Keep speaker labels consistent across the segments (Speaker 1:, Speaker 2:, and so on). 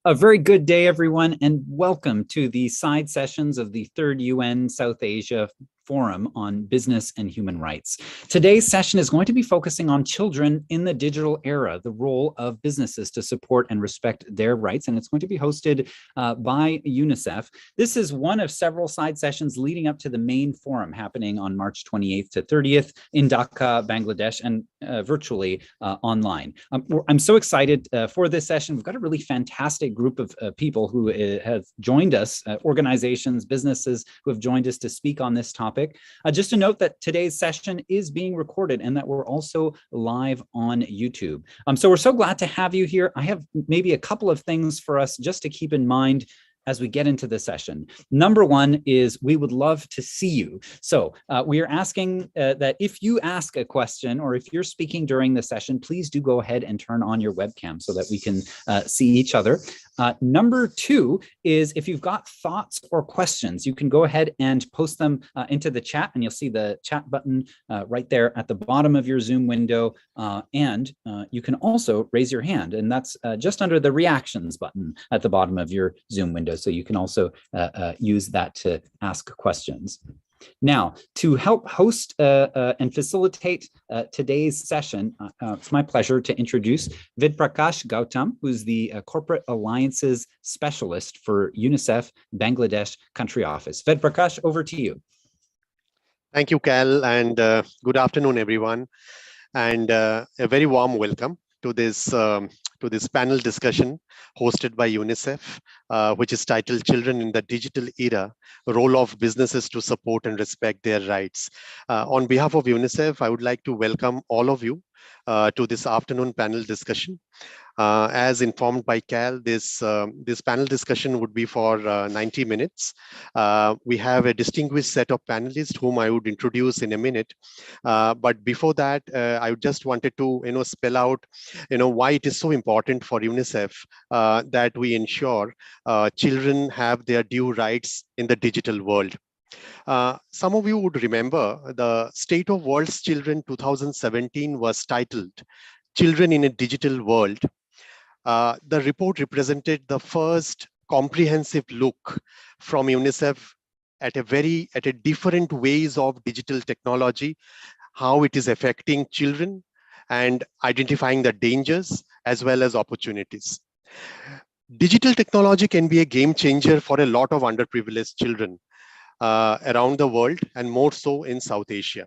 Speaker 1: A very good day, everyone, and welcome to the side sessions of the third UN South Asia Forum on Business and Human Rights. Today's session is going to be focusing on children in the digital era, the role of businesses to support and respect their rights, and it's going to be hosted by UNICEF. This is one of several side sessions leading up to the main forum happening on March 28th to 30th in Dhaka, Bangladesh, and virtually online. I'm so excited for this session. We've got a really fantastic group of people who have joined us, organizations, businesses who have joined us to speak on this topic. Just to note that today's session is being recorded and that we're also live on YouTube. So we're so glad to have you here. I have maybe a couple of things for us just to keep in mind as we get into the session. Number one is we would love to see you. So we are asking that if you ask a question or if you're speaking during the session, please do go ahead and turn on your webcam so that we can see each other. Number two is if you've got thoughts or questions, you can go ahead and post them into the chat, and you'll see the chat button right there at the bottom of your Zoom window. And you can also raise your hand, and that's just under the reactions button at the bottom of your Zoom window. So you can also use that to ask questions. Now, to help host and facilitate today's session, it's my pleasure to introduce Vidprakash Gautam, who's the Corporate Alliances Specialist for UNICEF Bangladesh Country Office. Vidprakash, over to you.
Speaker 2: Thank you, Cal, and good afternoon, everyone, and a very warm welcome to this panel discussion hosted by UNICEF, which is titled Children in the Digital Era, Role of Businesses to Support and Respect Their Rights. On behalf of UNICEF, I would like to welcome all of you to this afternoon panel discussion. As informed by Cal, this panel discussion would be for 90 minutes. We have a distinguished set of panelists whom I would introduce in a minute. But before that, I just wanted to spell out why it is so important for UNICEF that we ensure children have their due rights in the digital world. Some of you would remember the State of World's Children 2017 was titled Children in a Digital World. The report represented the first comprehensive look from UNICEF at a different ways of digital technology, how it is affecting children and identifying the dangers as well as opportunities. Digital technology can be a game changer for a lot of underprivileged children around the world, and more so in South Asia.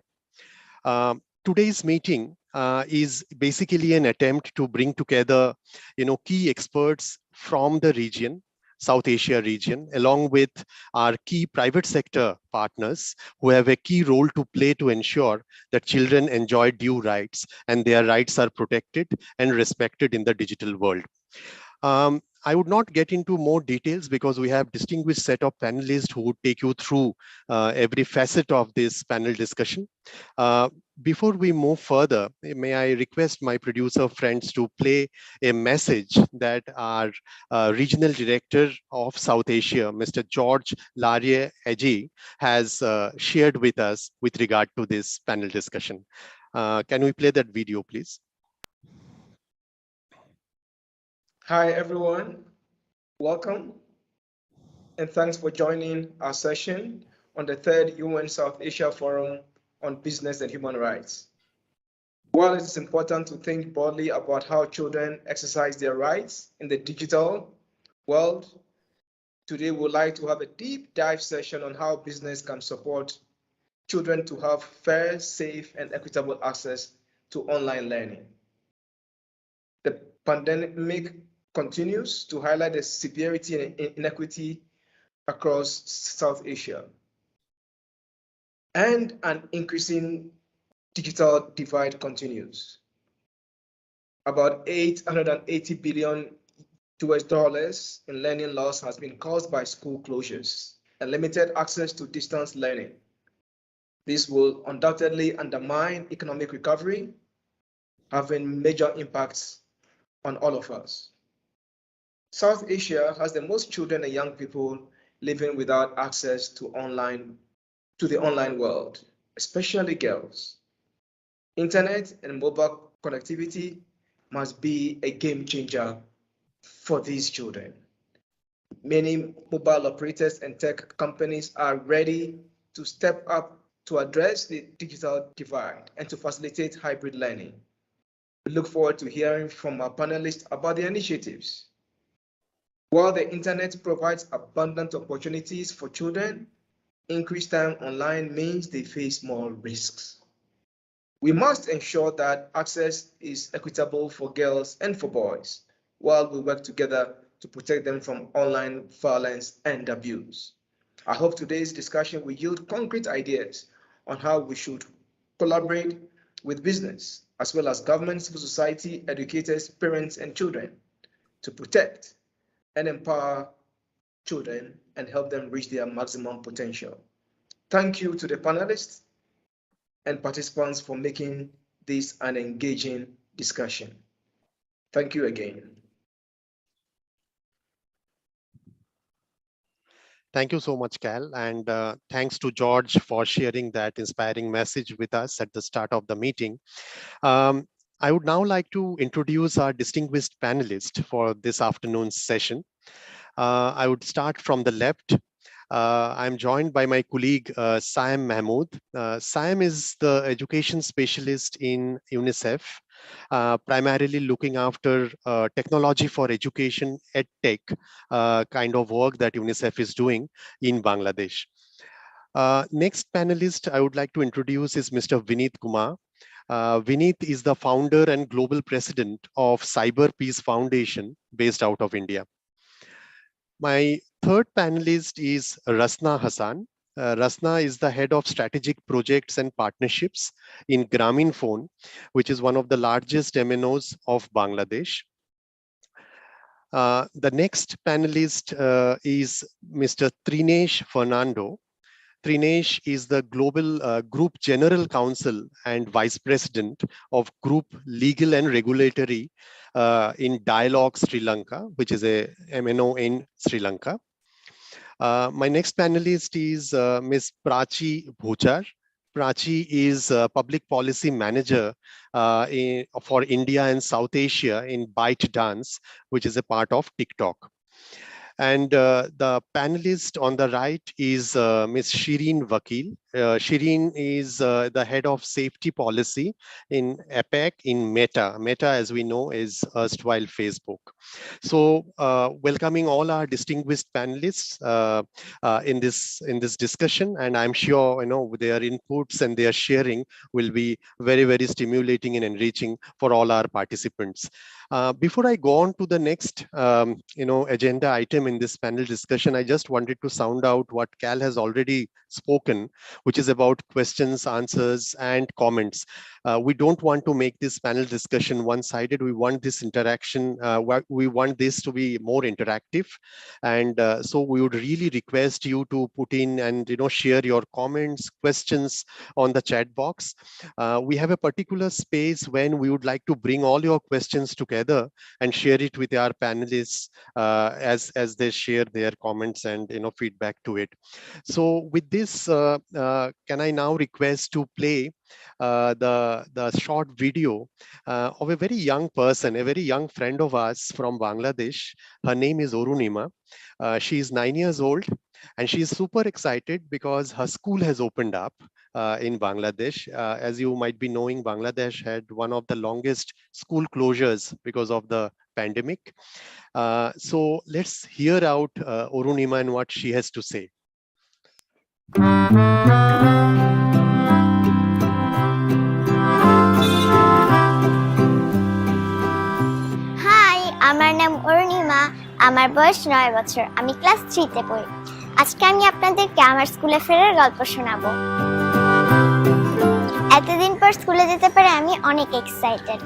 Speaker 2: Today's meeting is basically an attempt to bring together key experts from the region, South Asia region, along with our key private sector partners who have a key role to play to ensure that children enjoy due rights and their rights are protected and respected in the digital world. I would not get into more details because we have distinguished set of panelists who would take you through every facet of this panel discussion. Before we move further, may I request my producer friends to play a message that our Regional Director of South Asia, Mr. George Larie Aji, has shared with us with regard to this panel discussion. Can we play that video, please?
Speaker 3: Hi, everyone. Welcome, and thanks for joining our session on the third UN South Asia Forum on Business and Human Rights. While it is important to think broadly about how children exercise their rights in the digital world, today we would like to have a deep dive session on how business can support children to have fair, safe, and equitable access to online learning. The pandemic continues to highlight the severity and inequity across South Asia, and an increasing digital divide continues. About $880 billion in learning loss has been caused by school closures and limited access to distance learning. This will undoubtedly undermine economic recovery, having major impacts on all of us. South Asia has the most children and young people living without access to the online world, especially girls. Internet and mobile connectivity must be a game changer for these children. Many mobile operators and tech companies are ready to step up to address the digital divide and to facilitate hybrid learning. We look forward to hearing from our panelists about the initiatives. While the internet provides abundant opportunities for children, increased time online means they face more risks. We must ensure that access is equitable for girls and for boys, while we work together to protect them from online violence and abuse. I hope today's discussion will yield concrete ideas on how we should collaborate with business, as well as government, civil society, educators, parents, and children to protect and empower children and help them reach their maximum potential. Thank you to the panelists and participants for making this an engaging discussion. Thank you again.
Speaker 2: Thank you so much, Cal, and thanks to George for sharing that inspiring message with us at the start of the meeting. I would now like to introduce our distinguished panelist for this afternoon's session. I would start from the left. I'm joined by my colleague, Saim Mahmood. Saim is the education specialist in UNICEF, primarily looking after technology for education, EdTech kind of work that UNICEF is doing in Bangladesh. Next panelist I would like to introduce is Mr. Vineet Kumar. Vineet is the founder and global president of Cyber Peace Foundation based out of India. My third panelist is Rasna Hassan. Rasna is the head of strategic projects and partnerships in Grameenphone, which is one of the largest MNOs of Bangladesh. The next panelist is Mr. Trinesh Fernando. Trinesh is the global group general counsel and vice president of group legal and regulatory in Dialogue Sri Lanka, which is a MNO in Sri Lanka. My next panelist is Ms. Prachi Bhuchar. Prachi is a public policy manager for India and South Asia in ByteDance, which is a part of TikTok. And the panelist on the right is Ms. Shireen Vakil. Shireen is the head of safety policy in APAC in Meta. Meta, as we know, is erstwhile Facebook. So welcoming all our distinguished panelists in this discussion, and I'm sure their inputs and their sharing will be very, very stimulating and enriching for all our participants. Before I go on to the next agenda item in this panel discussion, I just wanted to sound out what Cal has already spoken, which is about questions, answers, and comments. We don't want to make this panel discussion one-sided. We want this interaction, we want this to be more interactive. And so we would really request you to put in and share your comments, questions on the chat box. We have a particular space when we would like to bring all your questions together and share it with our panelists as they share their comments and feedback to it. So with this, can I now request to play the short video of a very young person, a very young friend of ours from Bangladesh. Her name is Orunima. She is 9 years old and she is super excited because her school has opened up in Bangladesh. As you might be knowing, Bangladesh had one of the longest school closures because of the pandemic. So let's hear out Orunima and what she has to say.
Speaker 4: আমার নাম অরুণিমা, আমার বয়স 9 বছর, আমি class 3 তে পড়ি। আজকে আমি আপনাদেরকে আমার স্কুলে ফেরার গল্প শোনাবো। এতদিন পর স্কুলে যেতে পারে আমি অনেক এক্সাইটেড।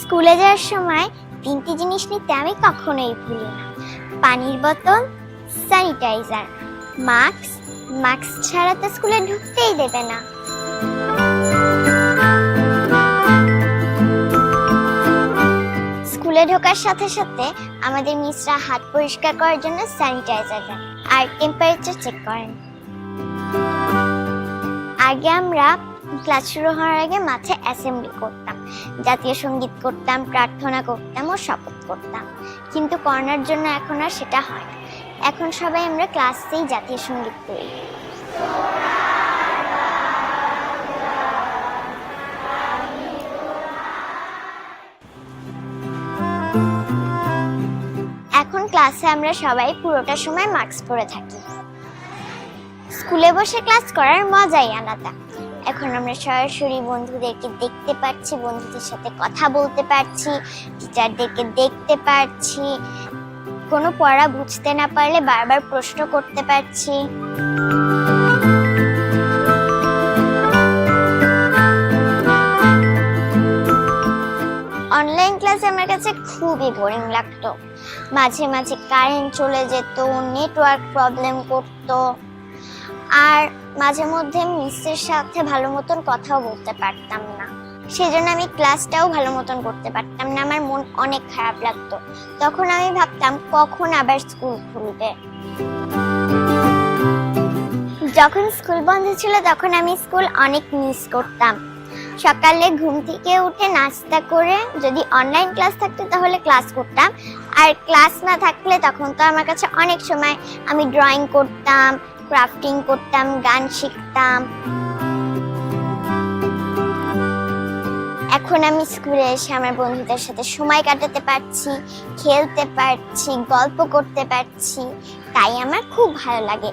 Speaker 4: স্কুলে যাওয়ার সময় 3টি জিনিস নিতে আমি কখনোই ভুলি না: পানির বোতল, স্যানিটাইজার, মাস্ক ছাড়া তো স্কুলে ঢুকতেই দেবে না। স্কুলে ঢোকার সাথে সাথে আমাদের মিসরা হাত পরিষ্কার করার জন্য স্যানিটাইজার দেন আর টেম্পারেচার চেক করেন। আগে আমরা ক্লাস শুরু হওয়ার আগে মাঠে অ্যাসেম্বলি করতাম, জাতীয় সঙ্গীত করতাম, প্রার্থনা করতাম ও শপথ করতাম। কিন্তু করোনার জন্য এখন আর সেটা হয় না। এখন সবাই আমরা ক্লাসেই জাতীয় সঙ্গীত করি। এখন ক্লাসে আমরা সবাই পুরোটা সময় মাস্ক পরে থাকি। স্কুলে বসে ক্লাস করার মজাই আলাদা। এখন আমরা সরাসরি বন্ধুদেরকে দেখতে পাচ্ছি, বন্ধুদের সাথে কথা বলতে পারছি, টিচারদেরকে দেখতে পারছি, কোনো পড়া বুঝতে না পারলে বারবার প্রশ্ন করতে পারছি। অনলাইন ক্লাসে আমার কাছে খুবই বোরিং লাগতো। মাঝে মাঝে কারেন্ট চলে যেত, নেটওয়ার্ক প্রবলেম করতো, আর মাঝে মধ্যে মিসের সাথে ভালো মতন কথাও বলতে পারতাম না। সেজন্য আমি ক্লাসটাও ভালো মতন করতে পারতাম না, আমার মন অনেক খারাপ লাগতো। তখন আমি ভাবতাম কখন আবার স্কুল খুলবে। যখন স্কুল বন্ধ ছিল তখন আমি স্কুল অনেক মিস করতাম। সকালে ঘুম থেকে উঠে নাস্তা করে যদি অনলাইন ক্লাস থাকতো তাহলে ক্লাস করতাম, আর ক্লাস না থাকলে তখন তো আমার কাছে অনেক সময় আমি ড্রয়িং করতাম, ক্রাফটিং করতাম, গান শিখতাম। এখন আমি স্কুলে এসে আমার বন্ধুদের সাথে সময় কাটাতে পারছি, খেলতে পারছি, গল্প করতে পারছি, তাই আমার খুব ভালো লাগে।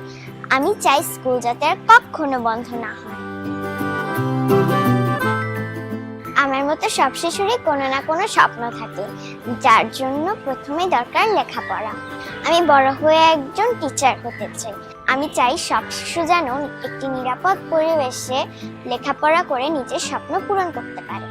Speaker 4: আমি চাই স্কুল যাতে আর কখনো বন্ধ না হয়। আমার মতো সব শিশুরই কোনো না কোনো স্বপ্ন থাকে, যার জন্য প্রথমে দরকার লেখাপড়া। আমি বড় হয়ে একজন টিচার হতে চাই। আমি চাই সব শিশু যেন একটি নিরাপদ পরিবেশে লেখাপড়া করে নিজের স্বপ্ন পূরণ করতে পারে।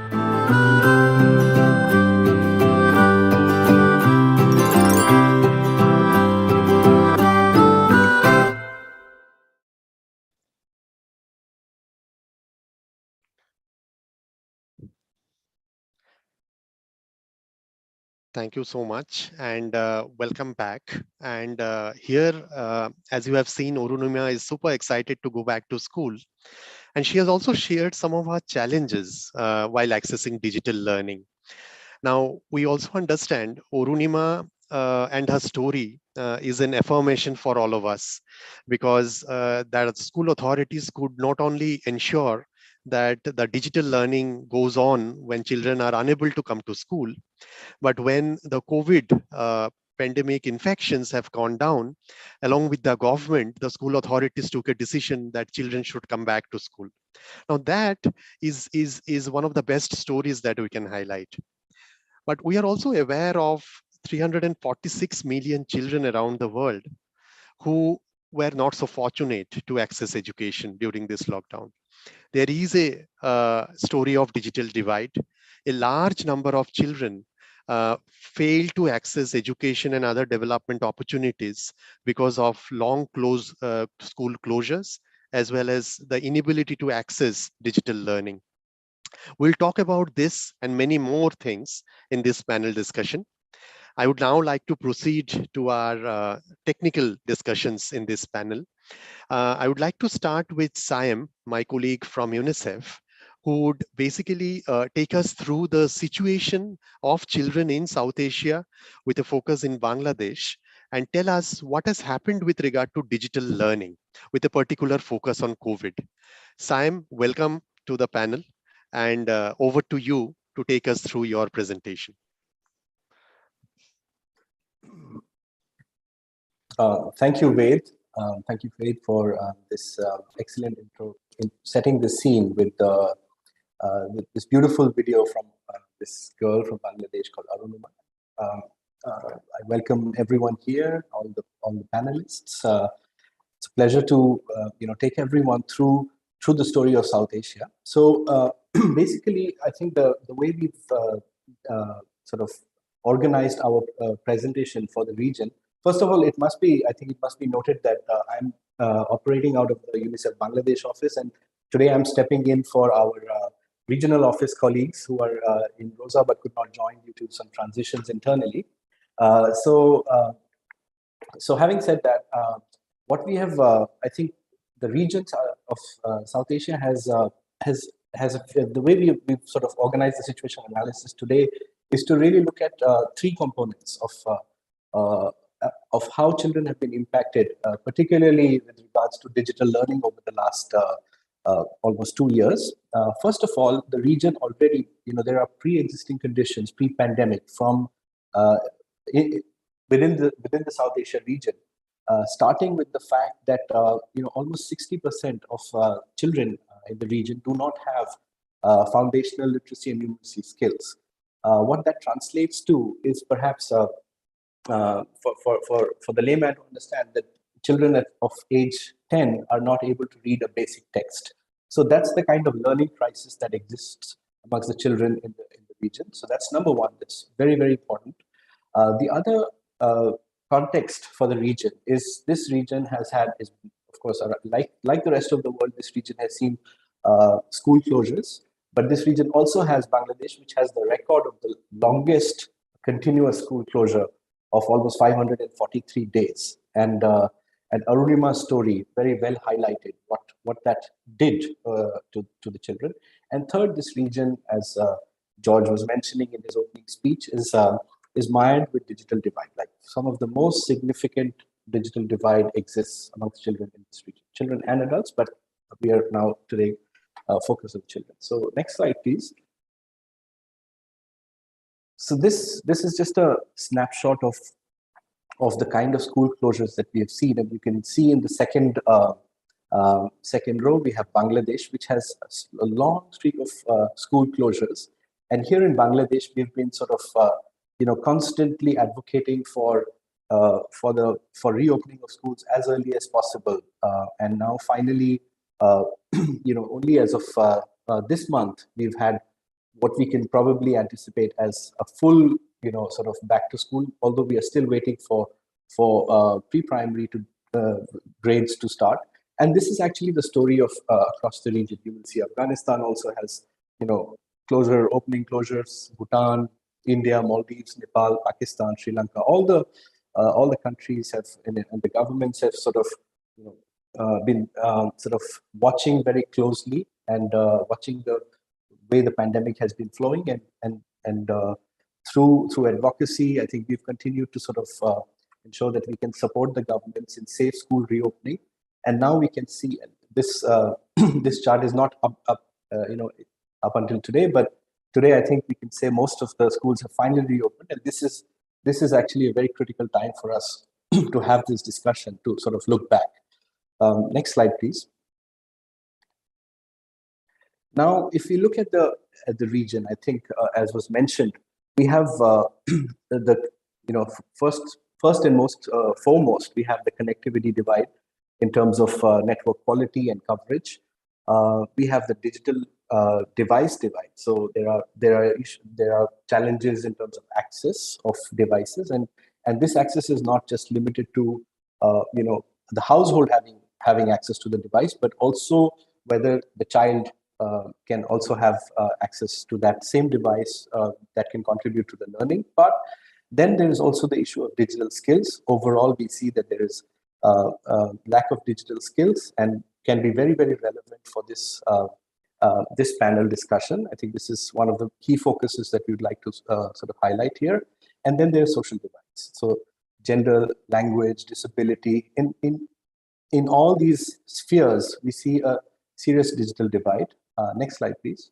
Speaker 2: Thank you so much, and welcome back. And here, as you have seen, Orunima is super excited to go back to school. And she has also shared some of her challenges while accessing digital learning. Now, we also understand Orunima and her story is an affirmation for all of us, because that school authorities could not only ensure that the digital learning goes on when children are unable to come to school, but when the COVID pandemic infections have gone down, along with the government, the school authorities took a decision that children should come back to school. Now that is one of the best stories that we can highlight. But we are also aware of 346 million children around the world who were not so fortunate to access education during this lockdown. There is a story of digital divide. A large number of children fail to access education and other development opportunities because of long school closures, as well as the inability to access digital learning. We'll talk about this and many more things in this panel discussion. I would now like to proceed to our technical discussions in this panel. I would like to start with Saim, my colleague from UNICEF, who would basically take us through the situation of children in South Asia with a focus in Bangladesh, and tell us what has happened with regard to digital learning with a particular focus on COVID. Saim, welcome to the panel, and over to you to take us through your presentation.
Speaker 5: Thank you, Ved. Thank you, Ved, for this excellent intro in setting the scene with this beautiful video from this girl from Bangladesh called Arunima. I welcome everyone here, all the panelists. It's a pleasure to take everyone through the story of South Asia. So basically, I think the way we've sort of organized our presentation for the region. First of all, I think it must be noted that I'm operating out of the UNICEF Bangladesh office, and today I'm stepping in for our regional office colleagues who are in Rosa but could not join due to some transitions internally. So having said that, what we have, I think the regions of South Asia has the way we've sort of organized the situational analysis today is to really look at three components of how children have been impacted, particularly with regards to digital learning over the last almost 2 years. First of all, the region already, there are pre-existing conditions, pre-pandemic, from within the South Asia region, starting with the fact that almost 60% of children in the region do not have foundational literacy and numeracy skills. What that translates to is perhaps for the layman to understand that children of age 10 are not able to read a basic text. So that's the kind of learning crisis that exists amongst the children in the region. So that's number one. That's very, very important. The other context for the region is this region has had, of course, like the rest of the world, this region has seen school closures. But this region also has Bangladesh, which has the record of the longest continuous school closure of almost 543 days. And Arulima's story very well highlighted what that did to the children. And third, this region, as George was mentioning in his opening speech, is mired with digital divide. Like some of the most significant digital divide exists amongst children in this region, children and adults, but we are now today focused on children. So next slide, please. So this is just a snapshot of the kind of school closures that we have seen, and you can see in the second row we have Bangladesh, which has a long streak of school closures. And here in Bangladesh, we've been sort of constantly advocating for reopening of schools as early as possible. And now finally, only as of this month, we've had what we can probably anticipate as a full, sort of back to school, although we are still waiting for pre-primary grades to start. And this is actually the story of across the region. You will see Afghanistan also has, opening closures, Bhutan, India, Maldives, Nepal, Pakistan, Sri Lanka, all the countries have, and the governments have sort of, been sort of watching very closely and watching the way the pandemic has been flowing, and through advocacy, I think we've continued to sort of ensure that we can support the governments in safe school reopening. And now we can see this this chart is not up until today, but today I think we can say most of the schools have finally reopened, and this is actually a very critical time for us to have this discussion, to sort of look back. Next slide, please. Now, if we look at the region, I think as was mentioned, we have first and most foremost, we have the connectivity divide in terms of network quality and coverage. We have the digital device divide. So there are challenges in terms of access of devices, and this access is not just limited to the household having access to the device, but also whether the child can also have access to that same device that can contribute to the learning part. Then there is also the issue of digital skills. Overall, we see that there is lack of digital skills, and can be very, very relevant for this this panel discussion. I think this is one of the key focuses that we would like to sort of highlight here. And then there's social divides. So gender, language, disability, in all these spheres, we see a serious digital divide. Next slide, please.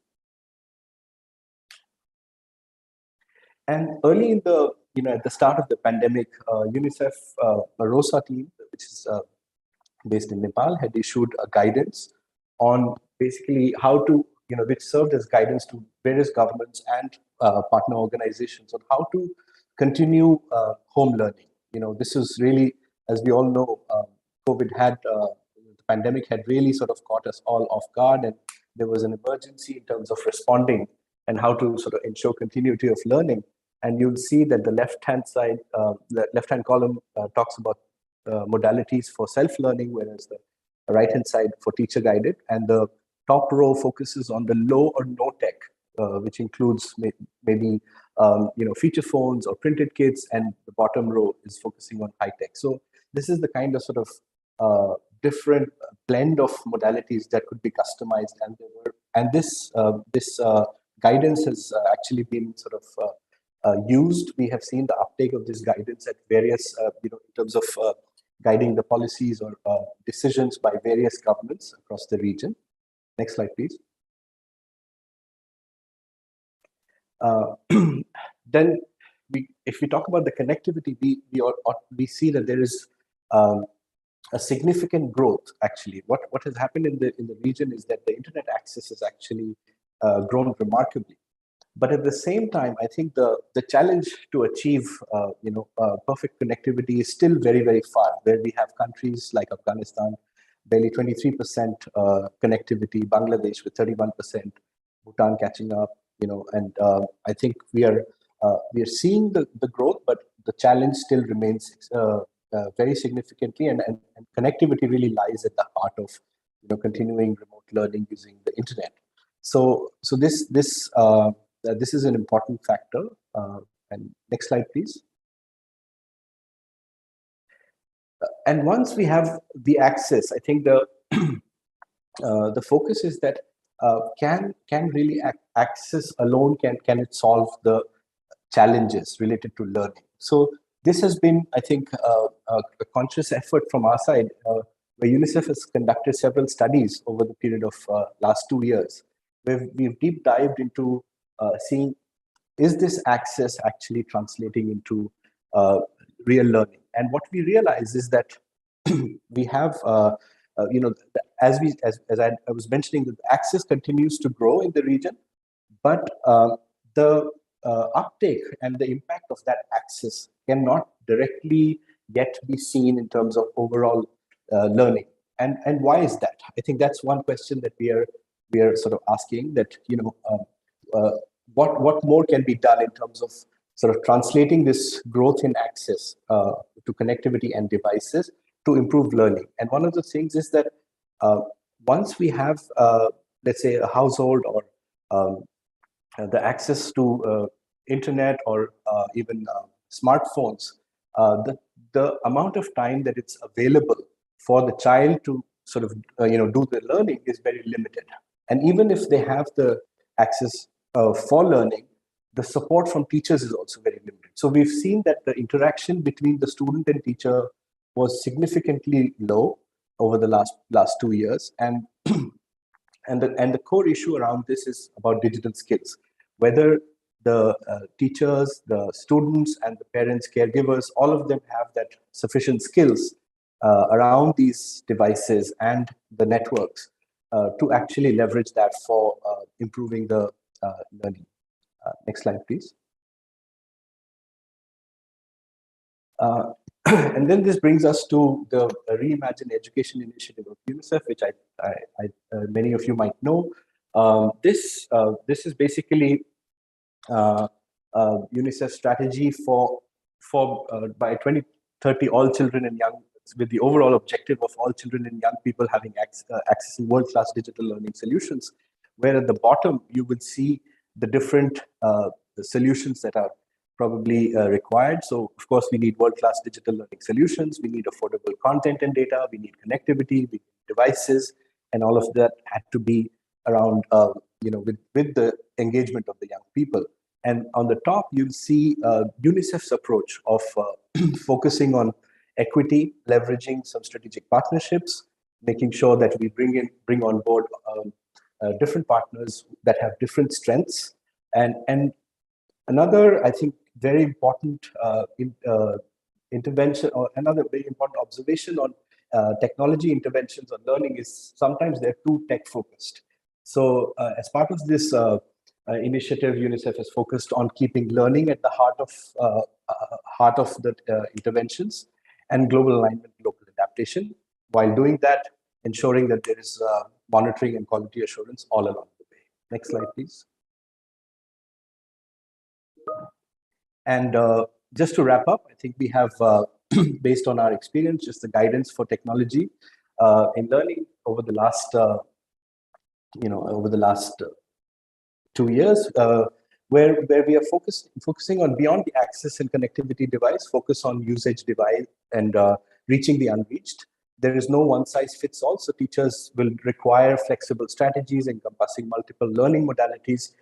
Speaker 5: And early in the, at the start of the pandemic, UNICEF ROSA team, which is based in Nepal, had issued a guidance on basically how to, which served as guidance to various governments and partner organizations on how to continue home learning. This is really, as we all know, COVID the pandemic had really sort of caught us all off guard, and there was an emergency in terms of responding and how to sort of ensure continuity of learning. And you'll see that the left-hand side, the left-hand column talks about modalities for self-learning, whereas the right-hand side for teacher-guided, and the top row focuses on the low or no tech, which includes maybe feature phones or printed kits, and the bottom row is focusing on high tech. So this is the kind of sort of different blend of modalities that could be customized, and this guidance has actually been sort of used. We have seen the uptake of this guidance at various, in terms of guiding the policies or decisions by various governments across the region. Next slide, please. Then, if we talk about the connectivity, we see that there is a significant growth. Actually, what has happened in the region is that the internet access has actually grown remarkably. But at the same time, I think the challenge to achieve perfect connectivity is still very, very far. Where we have countries like Afghanistan, barely 23% connectivity, Bangladesh with 31%, Bhutan catching up, and I think we are seeing the growth, but the challenge still remains very significantly, and connectivity really lies at the heart of continuing remote learning using the internet. So this is an important factor. And next slide, please. And once we have the access, I think the focus is that can really access alone, can it solve the challenges related to learning? So this has been, I think, a conscious effort from our side, where UNICEF has conducted several studies over the period of last 2 years, where we've deep dived into seeing, is this access actually translating into real learning? And what we realize is that we have, as I was mentioning, that access continues to grow in the region, but the uptake and the impact of that access cannot directly yet be seen in terms of overall learning. And why is that? I think that's one question that we are sort of asking, that what more can be done in terms of sort of translating this growth in access to connectivity and devices to improve learning. And one of the things is that once we have, let's say, a household or the access to internet or even smartphones, the amount of time that it's available for the child to sort of do the learning is very limited. And even if they have the access for learning, the support from teachers is also very limited. So we've seen that the interaction between the student and teacher was significantly low over the last 2 years, and the core issue around this is about digital skills. Whether the teachers, the students, and the parents, caregivers, all of them have that sufficient skills around these devices and the networks to actually leverage that for improving the learning. Next slide, please. And then this brings us to the Reimagine Education initiative of UNICEF, which many of you might know. This is basically UNICEF's strategy for by 2030, all children and young, with the overall objective of all children and young people having accessing world-class digital learning solutions, where at the bottom you will see the different solutions that are probably required. So of course we need world-class digital learning solutions, we need affordable content and data, we need connectivity, we need devices, and all of that had to be around with the engagement of the young people. And on the top you'll see UNICEF's approach of focusing on equity, leveraging some strategic partnerships, making sure that we bring on board different partners that have different strengths. And another, I think, very important intervention, or another very important observation on technology interventions on learning is sometimes they're too tech focused. So as part of this initiative, UNICEF is focused on keeping learning at the heart of the interventions, and global alignment, local adaptation. While doing that, ensuring that there is monitoring and quality assurance all along the way. Next slide, please. And just to wrap up, I think we have, based on our experience, just the guidance for technology in learning over the last, 2 years, where we are focusing on beyond the access and connectivity device, focus on usage device and reaching the unreached. There is no one size fits all, so teachers will require flexible strategies encompassing multiple learning modalities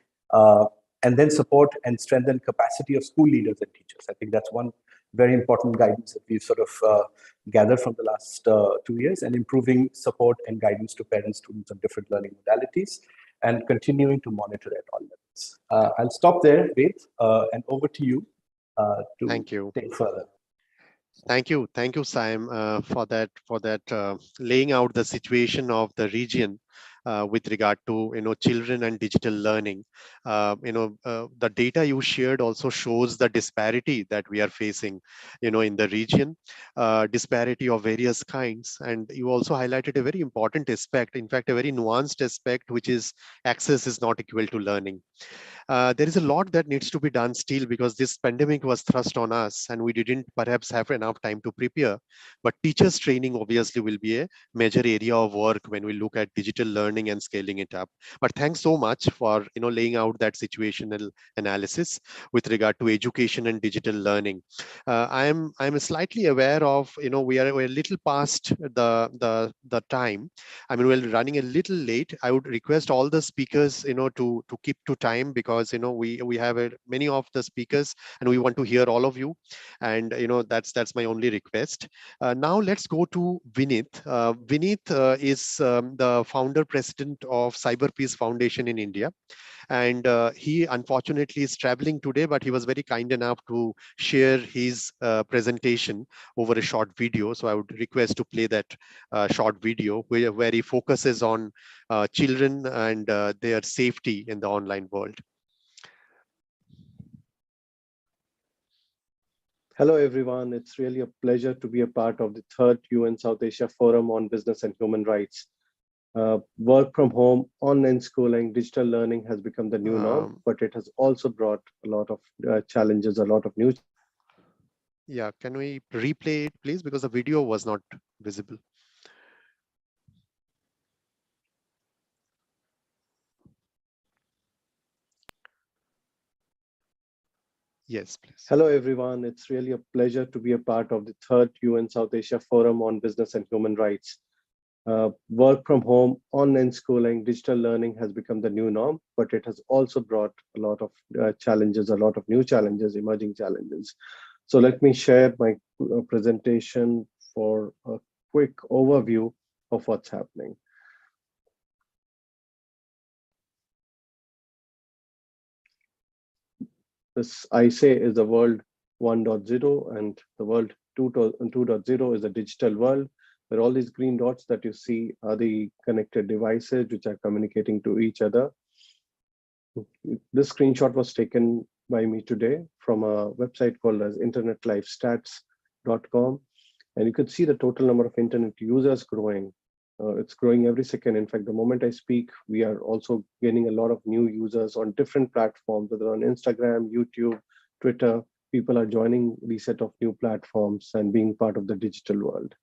Speaker 5: and then support and strengthen capacity of school leaders and teachers. I think that's one very important guidance that we've sort of gathered from the last 2 years, and improving support and guidance to parents, students on different learning modalities, and continuing to monitor at all levels. I'll stop there, Ved, and over to you to
Speaker 2: Thank you.
Speaker 5: take further.
Speaker 2: Thank you, Saim, for that laying out the situation of the region with regard to children and digital learning. The data you shared also shows the disparity that we are facing, in the region, disparity of various kinds, and you also highlighted a very important aspect, in fact, a very nuanced aspect, which is access is not equal to learning. There is a lot that needs to be done still, because this pandemic was thrust on us and we didn't perhaps have enough time to prepare. But teachers training obviously will be a major area of work when we look at digital learning and scaling it up. But thanks so much for laying out that situational analysis with regard to education and digital learning. I'm slightly aware of we're a little past the time. I mean, we're running a little late. I would request all the speakers to keep to time, because we have many of the speakers and we want to hear all of you, and that's my only request. Now let's go to Vineet. Vineet is the founder president of Cyber Peace Foundation in India, and he unfortunately is traveling today, but he was very kind enough to share his presentation over a short video. So I would request to play that short video where he focuses on children and their safety in the online world.
Speaker 6: Hello, everyone. It's really a pleasure to be a part of the 3rd UN South Asia Forum on Business and Human Rights. Work from home, online schooling, digital learning has become the new norm, but it has also brought a lot of challenges, a lot of new.
Speaker 2: Yeah, can we replay it, please? Because the video was not visible. Yes, please.
Speaker 6: Hello, everyone. It's really a pleasure to be a part of the 3rd UN South Asia Forum on Business and Human Rights. Work from home, online schooling, digital learning has become the new norm, but it has also brought a lot of challenges, a lot of new challenges, emerging challenges. So let me share my presentation for a quick overview of what's happening. This I say is the world 1.0, and the world 2.0 is a digital world, where all these green dots that you see are the connected devices which are communicating to each other. This screenshot was taken by me today from a website called as internetlifestats.com, and you could see the total number of internet users growing. It's growing every second. In fact, the moment I speak, we are also gaining a lot of new users on different platforms, whether on Instagram, YouTube, Twitter. People are joining these set of new platforms and being part of the digital world.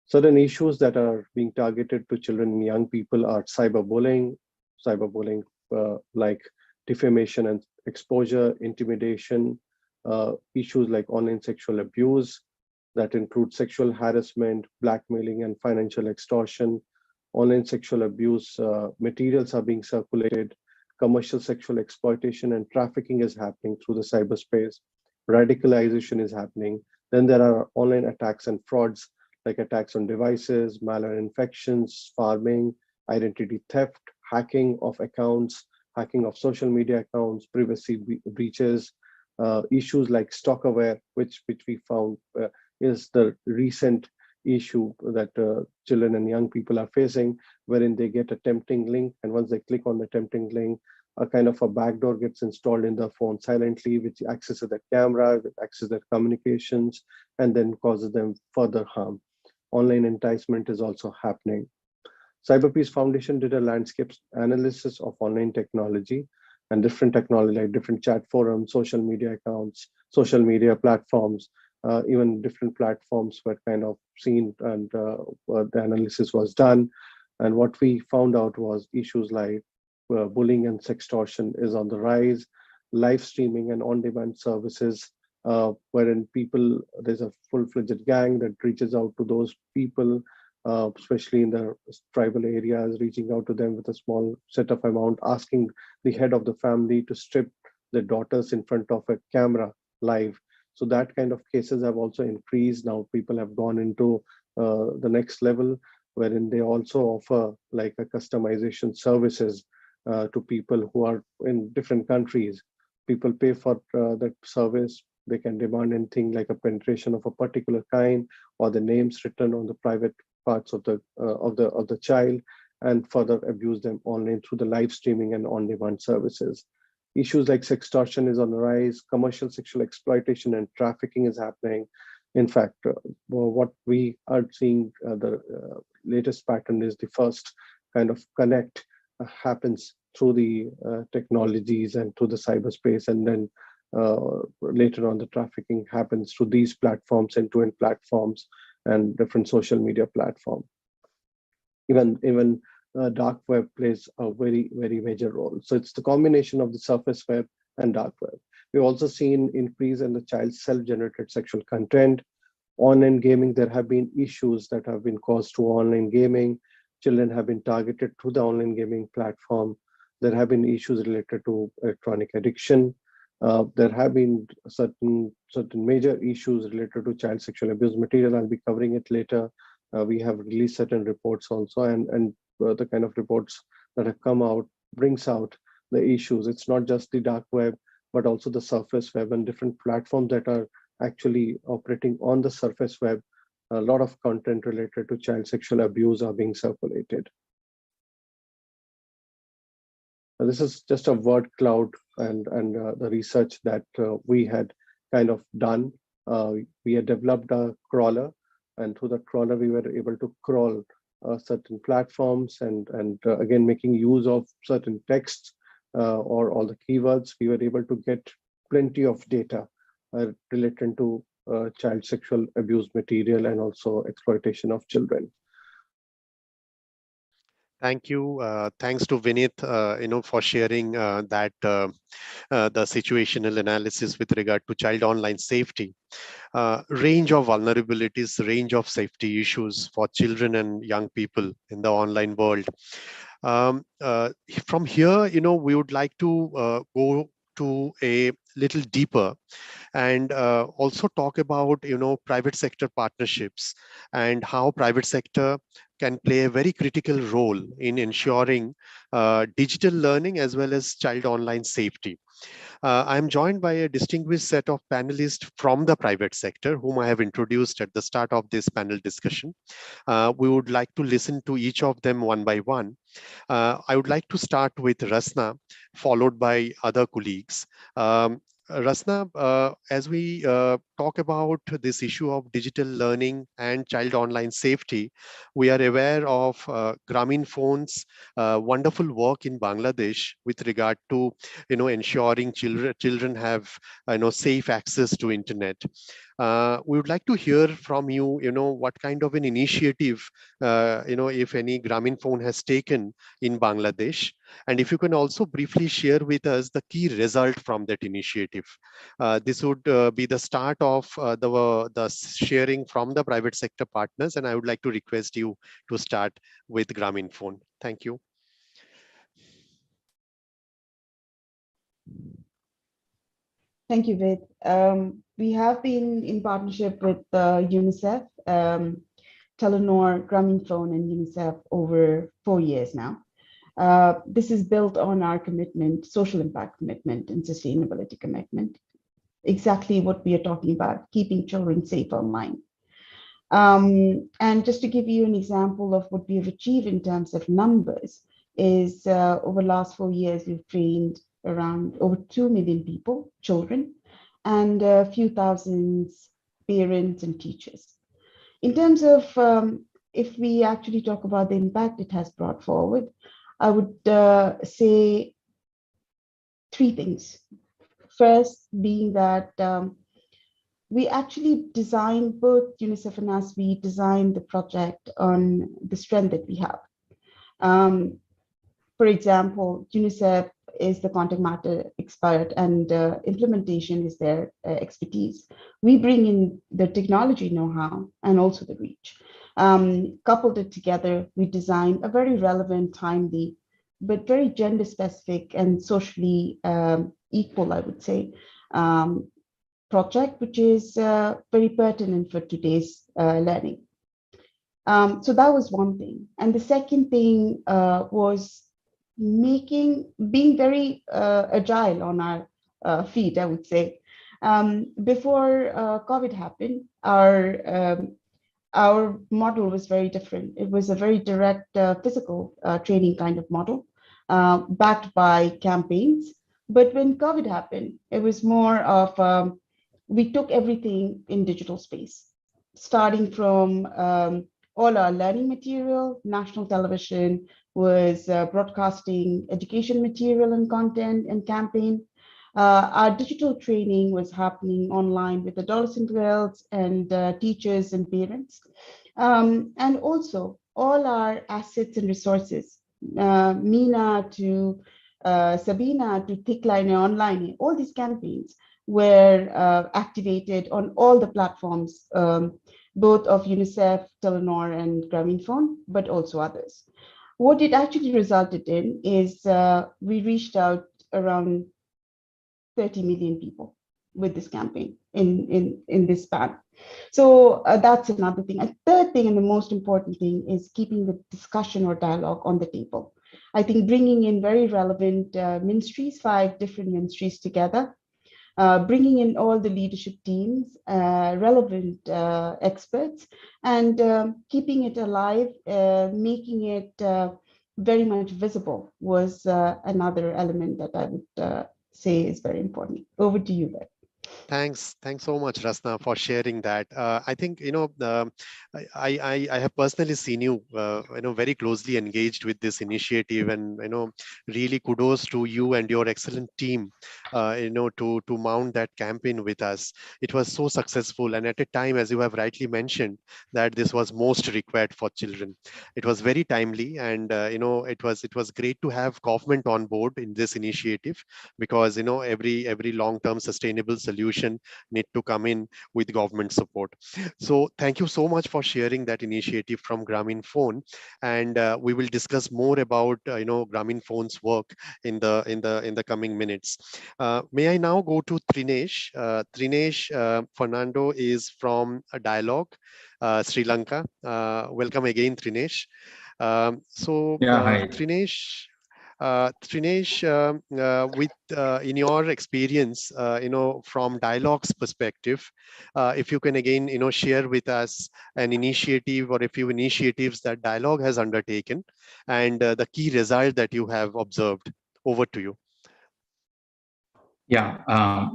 Speaker 6: Certain issues that are being targeted to children and young people are cyberbullying, like defamation and exposure, intimidation, issues like online sexual abuse, that include sexual harassment, blackmailing, and financial extortion. Online sexual abuse materials are being circulated. Commercial sexual exploitation and trafficking is happening through the cyberspace. Radicalization is happening. Then there are online attacks and frauds, like attacks on devices, malware infections, farming, identity theft, hacking of accounts, hacking of social media accounts, privacy breaches, issues like stalkerware, which we found is the recent issue that children and young people are facing, wherein they get a tempting link, and once they click on the tempting link, a kind of a backdoor gets installed in the phone silently, which accesses the camera, which accesses their communications, and then causes them further harm. Online enticement is also happening. Cyber Peace Foundation did a landscape analysis of online technology and different technology, like different chat forums, social media accounts, social media platforms, even different platforms were kind of seen, and the analysis was done. And what we found out was issues like bullying and sextortion is on the rise, live streaming and on-demand services, wherein there's a full-fledged gang that reaches out to those people especially in the tribal areas, reaching out to them with a small set of amount, asking the head of the family to strip their daughters in front of a camera live. So that kind of cases have also increased. Now people have gone into the next level, wherein they also offer like a customization services to people who are in different countries. People pay for that service. They can demand anything like a penetration of a particular kind, or the names written on the private parts of the child, and further abuse them online through the live streaming and on-demand services. Issues like sextortion is on the rise, commercial sexual exploitation and trafficking is happening. In fact, what we are seeing, the latest pattern is the first kind of connect happens through the technologies and through the cyberspace, and then later on the trafficking happens through these platforms, end-to-end platforms and different social media platforms. Even dark web plays a very major role. So it's the combination of the surface web and dark web. We've also seen increase in the child's self-generated sexual content. Online gaming, there have been issues that have been caused to online gaming. Children have been targeted through the online gaming platform. There have been issues related to electronic addiction. There have been certain major issues related to child sexual abuse material. I'll be covering it later. We have released certain reports also, and the kind of reports that have come out brings out the issues. It's not just the dark web, but also the surface web and different platforms that are actually operating on the surface web. A lot of content related to child sexual abuse are being circulated. This is just a word cloud and the research that we had kind of done. We had developed a crawler, and through the crawler we were able to crawl certain platforms and again making use of certain texts or all the keywords. We were able to get plenty of data related to child sexual abuse material and also exploitation of children.
Speaker 2: Thank you. Thanks to Vinith, for sharing that the situational analysis with regard to child online safety. Range of vulnerabilities, range of safety issues for children and young people in the online world. From here, we would like to go to a little deeper and also talk about private sector partnerships and how private sector can play a very critical role in ensuring digital learning as well as child online safety. I'm joined by a distinguished set of panelists from the private sector, whom I have introduced at the start of this panel discussion. We would like to listen to each of them one by one. I would like to start with Rasna, followed by other colleagues. Rasna, as we talk about this issue of digital learning and child online safety, we are aware of Grameenphone's wonderful work in Bangladesh with regard to ensuring children have safe access to internet. We would like to hear from you, what kind of an initiative, if any, Grameenphone has taken in Bangladesh, and if you can also briefly share with us the key result from that initiative. This would be the start of the sharing from the private sector partners, and I would like to request you to start with Grameenphone. Thank you.
Speaker 7: Thank you, Ved. We have been in partnership with UNICEF, Telenor, Grameenphone, and UNICEF over 4 years now. This is built on our commitment, social impact commitment, and sustainability commitment. Exactly what we are talking about, keeping children safe online. And just to give you an example of what we have achieved in terms of numbers is over the last 4 years, we've trained around over 2 million people, children, and a few thousand parents and teachers. In terms of if we actually talk about the impact it has brought forward, I would say 3 things. First being that we actually designed, both UNICEF and us, we designed the project on the strength that we have. For example, UNICEF is the contact matter expert and implementation is their expertise. We bring in the technology know-how and also the reach. Coupled it together, we designed a very relevant, timely, but very gender specific and socially equal, I would say, project, which is very pertinent for today's learning. So that was one thing. And the second thing was being very agile on our feet, I would say. Before COVID happened, our model was very different. It was a very direct physical training kind of model, backed by campaigns. But when COVID happened, it was more of we took everything in digital space, starting from all our learning material. National television was broadcasting education material and content and campaign. Our digital training was happening online with adolescent girls and teachers and parents. And also all our assets and resources, Mina to Sabina to Thickline Online, all these campaigns were activated on all the platforms, both of UNICEF, Telenor, and Grameenphone, but also others. What it actually resulted in is we reached out around 30 million people with this campaign in this span. So that's another thing. A third thing, and the most important thing, is keeping the discussion or dialogue on the table. I think bringing in very relevant ministries, 5 different ministries together, bringing in all the leadership teams, relevant experts, and keeping it alive, making it very much visible was another element that I would say is very important. Over to you, Beth.
Speaker 2: Thanks so much, Rasna, for sharing that. I think I have personally seen you very closely engaged with this initiative, and really kudos to you and your excellent team to mount that campaign with us. It was so successful, and at a time, as you have rightly mentioned, that this was most required for children. It was very timely, and it was great to have government on board in this initiative, because every long-term sustainable solution need to come in with government support. So thank you so much for sharing that initiative from Grameenphone, and we will discuss more about Grameenphone's work in the coming minutes. May I now go to Trinesh? Trinesh Fernando is from Dialogue Sri Lanka. Welcome again, Trinesh. Trinesh, in your experience, from Dialogue's perspective, if you can again, share with us an initiative or a few initiatives that Dialogue has undertaken, and the key result that you have observed. Over to you.
Speaker 8: Yeah,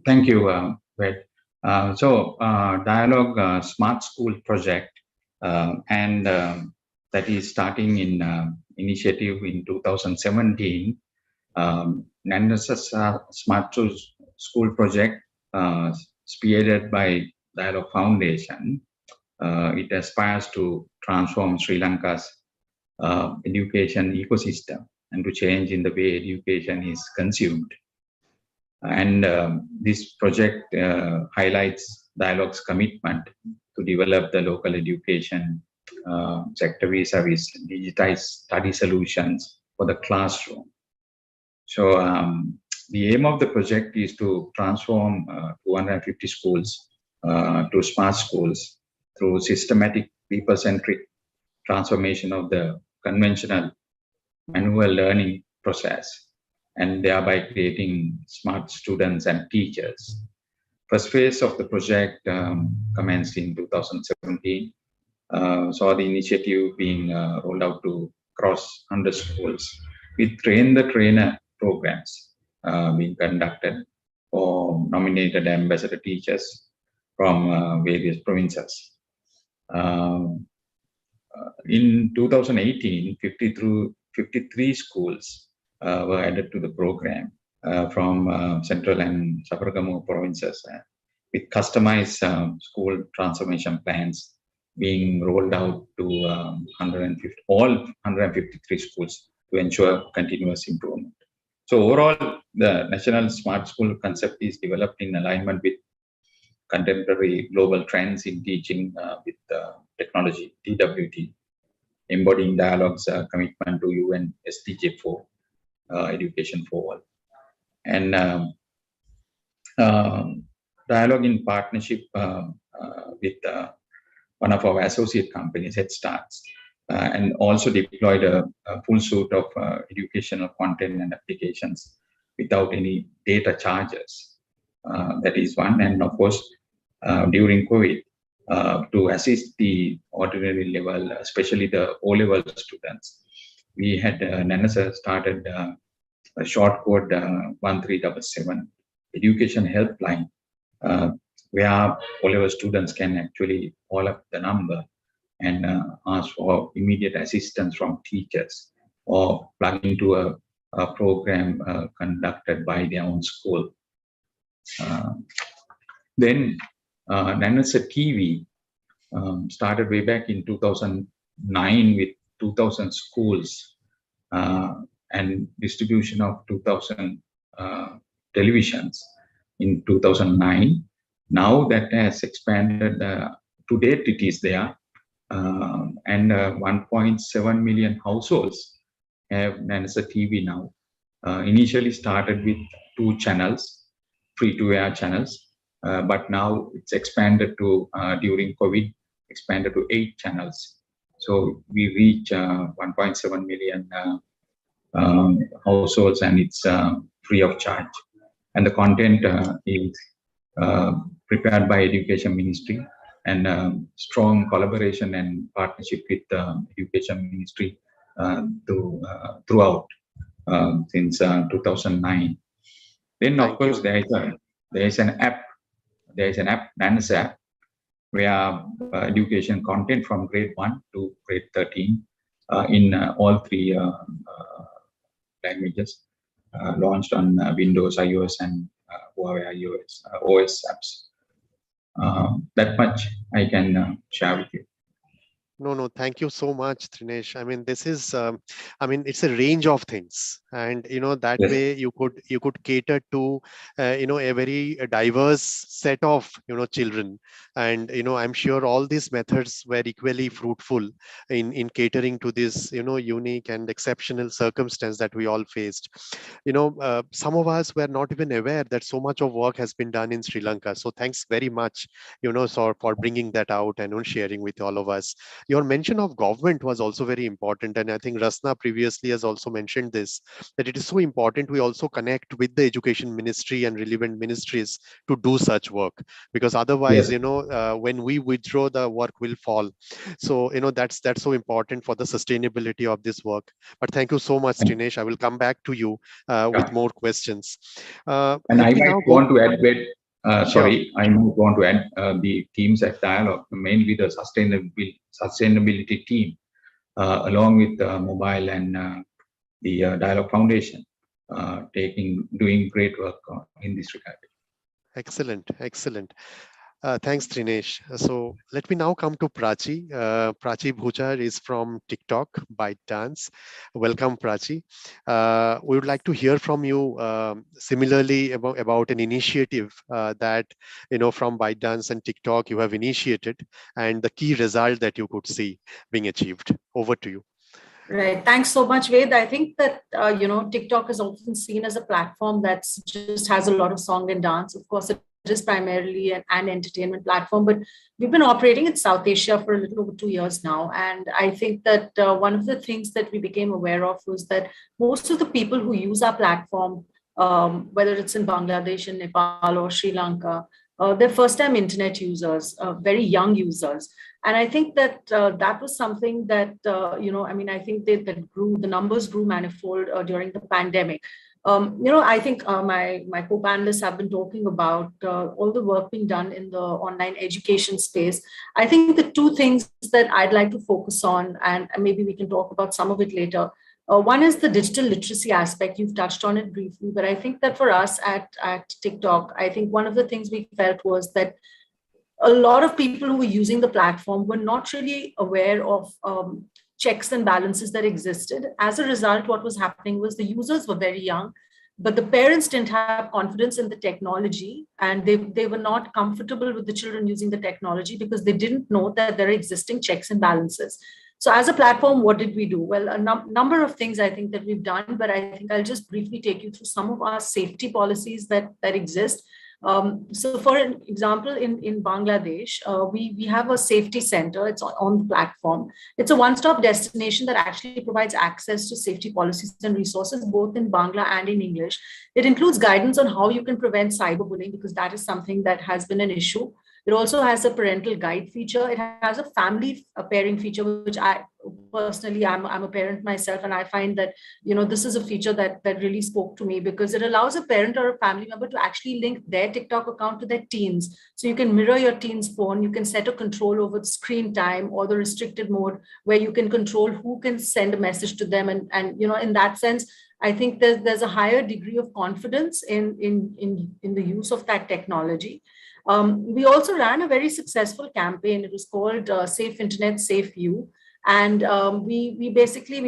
Speaker 8: thank you, Ved. Dialogue Smart School project, and that is starting in initiative in 2017. NANDAS's Smart School project, spearheaded by Dialogue Foundation. It aspires to transform Sri Lanka's education ecosystem and to change in the way education is consumed. And this project highlights Dialogue's commitment to develop the local education sector vis-a-vis digitized study solutions for the classroom. So the aim of the project is to transform 250 schools to smart schools through systematic people-centric transformation of the conventional manual learning process, and thereby creating smart students and teachers. First phase of the project commenced in 2017. Saw the initiative being rolled out to across 100 schools with train-the-trainer programs being conducted for nominated ambassador teachers from various provinces. In 2018, 53 schools were added to the program from Central and Sabaragamu provinces, with customized school transformation plans being rolled out to all 153 schools to ensure continuous improvement. So overall, the National Smart School concept is developed in alignment with contemporary global trends in teaching with technology technology, TWT, embodying dialogue's commitment to UN SDG 4, education for all. And dialogue in partnership with one of our associate companies, Head Starts, and also deployed a full suite of educational content and applications without any data charges. That is one. And of course, during COVID, to assist the ordinary level, especially the O-level students, we had NANASA started a short code 1377 education helpline, where O-level students can actually call up the number and ask for immediate assistance from teachers or plug into a program conducted by their own school. Then NANASA TV started way back in 2009 with 2,000 schools and distribution of 2,000 televisions in 2009. Now that has expanded, to date it is there, and 1.7 million households have NANASA TV now. Initially started with 2 channels, free-to-air channels, but now it's expanded to, during COVID, expanded to 8 channels. So we reach 1.7 million households, and it's free of charge. And the content is prepared by Education Ministry, and strong collaboration and partnership with Education Ministry throughout since 2009. Then of course there is an app, NANASA app, where education content from grade 1 to grade 13 in all 3 languages, launched on Windows, iOS, and Huawei OS apps. That much I can share with you.
Speaker 2: No, thank you so much, Trinesh. I mean, this is, it's a range of things, and that
Speaker 8: Yes.
Speaker 2: way you could cater to, a very diverse set of, children, and I'm sure all these methods were equally fruitful in catering to this, unique and exceptional circumstance that we all faced. Some of us were not even aware that so much of work has been done in Sri Lanka. So thanks very much, for bringing that out and sharing with all of us. Your mention of government was also very important, and I think Rasna previously has also mentioned this, that it is so important we also connect with the Education Ministry and relevant ministries to do such work, because otherwise,
Speaker 8: Yes.
Speaker 2: when we withdraw, the work will fall. So that's so important for the sustainability of this work. But thank you so much, Trinesh. I will come back to you with more questions.
Speaker 8: And I might want to add, I might want to add the teams at Dialogue, mainly the sustainability team, along with Mobile and the Dialogue Foundation, doing great work in this regard.
Speaker 2: Excellent. Thanks, Trinesh. So let me now come to Prachi. Prachi Bhujar is from TikTok, ByteDance. Welcome, Prachi. We would like to hear from you similarly about an initiative that, from ByteDance and TikTok you have initiated, and the key result that you could see being achieved. Over to you.
Speaker 9: Right. Thanks so much, Ved. I think that, TikTok is often seen as a platform that just has a lot of song and dance. Of course, it is primarily an entertainment platform, but we've been operating in South Asia for a little over 2 years now. And I think that one of the things that we became aware of was that most of the people who use our platform, whether it's in Bangladesh, in Nepal, or Sri Lanka, they're first-time internet users, very young users. And I think that that was something that, I think that grew, the numbers grew manifold during the pandemic. I think my co-panelists have been talking about all the work being done in the online education space. I think the 2 things that I'd like to focus on, and maybe we can talk about some of it later. One is the digital literacy aspect. You've touched on it briefly, but I think that for us at TikTok, I think one of the things we felt was that a lot of people who were using the platform were not really aware of checks and balances that existed. As a result, what was happening was the users were very young. but the parents didn't have confidence in the technology, and they were not comfortable with the children using the technology because they didn't know that there are existing checks and balances. So as a platform, what did we do? Well, a number of things I think that we've done, but I think I'll just briefly take you through some of our safety policies that exist. So for an example, in Bangladesh, we have a safety center. It's on the platform. It's a one-stop destination that actually provides access to safety policies and resources, both in Bangla and in English. It includes guidance on how you can prevent cyberbullying, because that is something that has been an issue. It also has a parental guide feature. It has a family pairing feature, which I personally, I'm a parent myself, and I find that, this is a feature that really spoke to me, because it allows a parent or a family member to actually link their TikTok account to their teens. So you can mirror your teen's phone, you can set a control over the screen time or the restricted mode, where you can control who can send a message to them. And in that sense, I think there's a higher degree of confidence in the use of that technology. We also ran a very successful campaign. It was called Safe Internet, Safe You. And we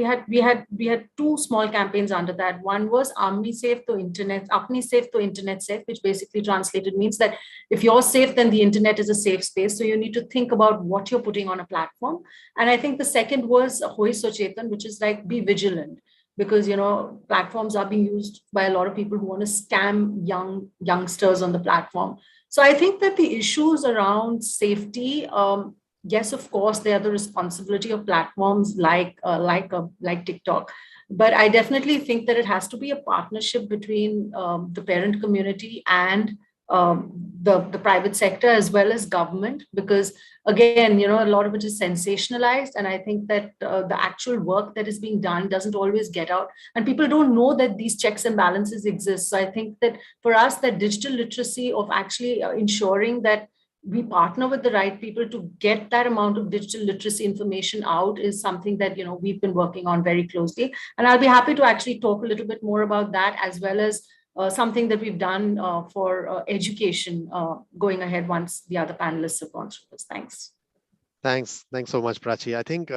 Speaker 9: had two small campaigns under that. One was Apni Safe to Internet Safe, which basically translated means that if you're safe, then the internet is a safe space. So you need to think about what you're putting on a platform. And I think the second was Hoi Sochetan, which is like, be vigilant, because platforms are being used by a lot of people who want to scam youngsters on the platform. So I think that the issues around safety, yes, of course, they are the responsibility of platforms like TikTok. But I definitely think that it has to be a partnership between the parent community and the private sector as well as government, because again, a lot of it is sensationalized, and I think that the actual work that is being done doesn't always get out, and people don't know that these checks and balances exist. So I think that for us, that digital literacy of actually ensuring that we partner with the right people to get that amount of digital literacy information out is something that we've been working on very closely, and I'll be happy to actually talk a little bit more about that, as well as something that we've done for education going ahead once the other panelists have gone through this. Thanks.
Speaker 2: Thanks so much, Prachi. I think,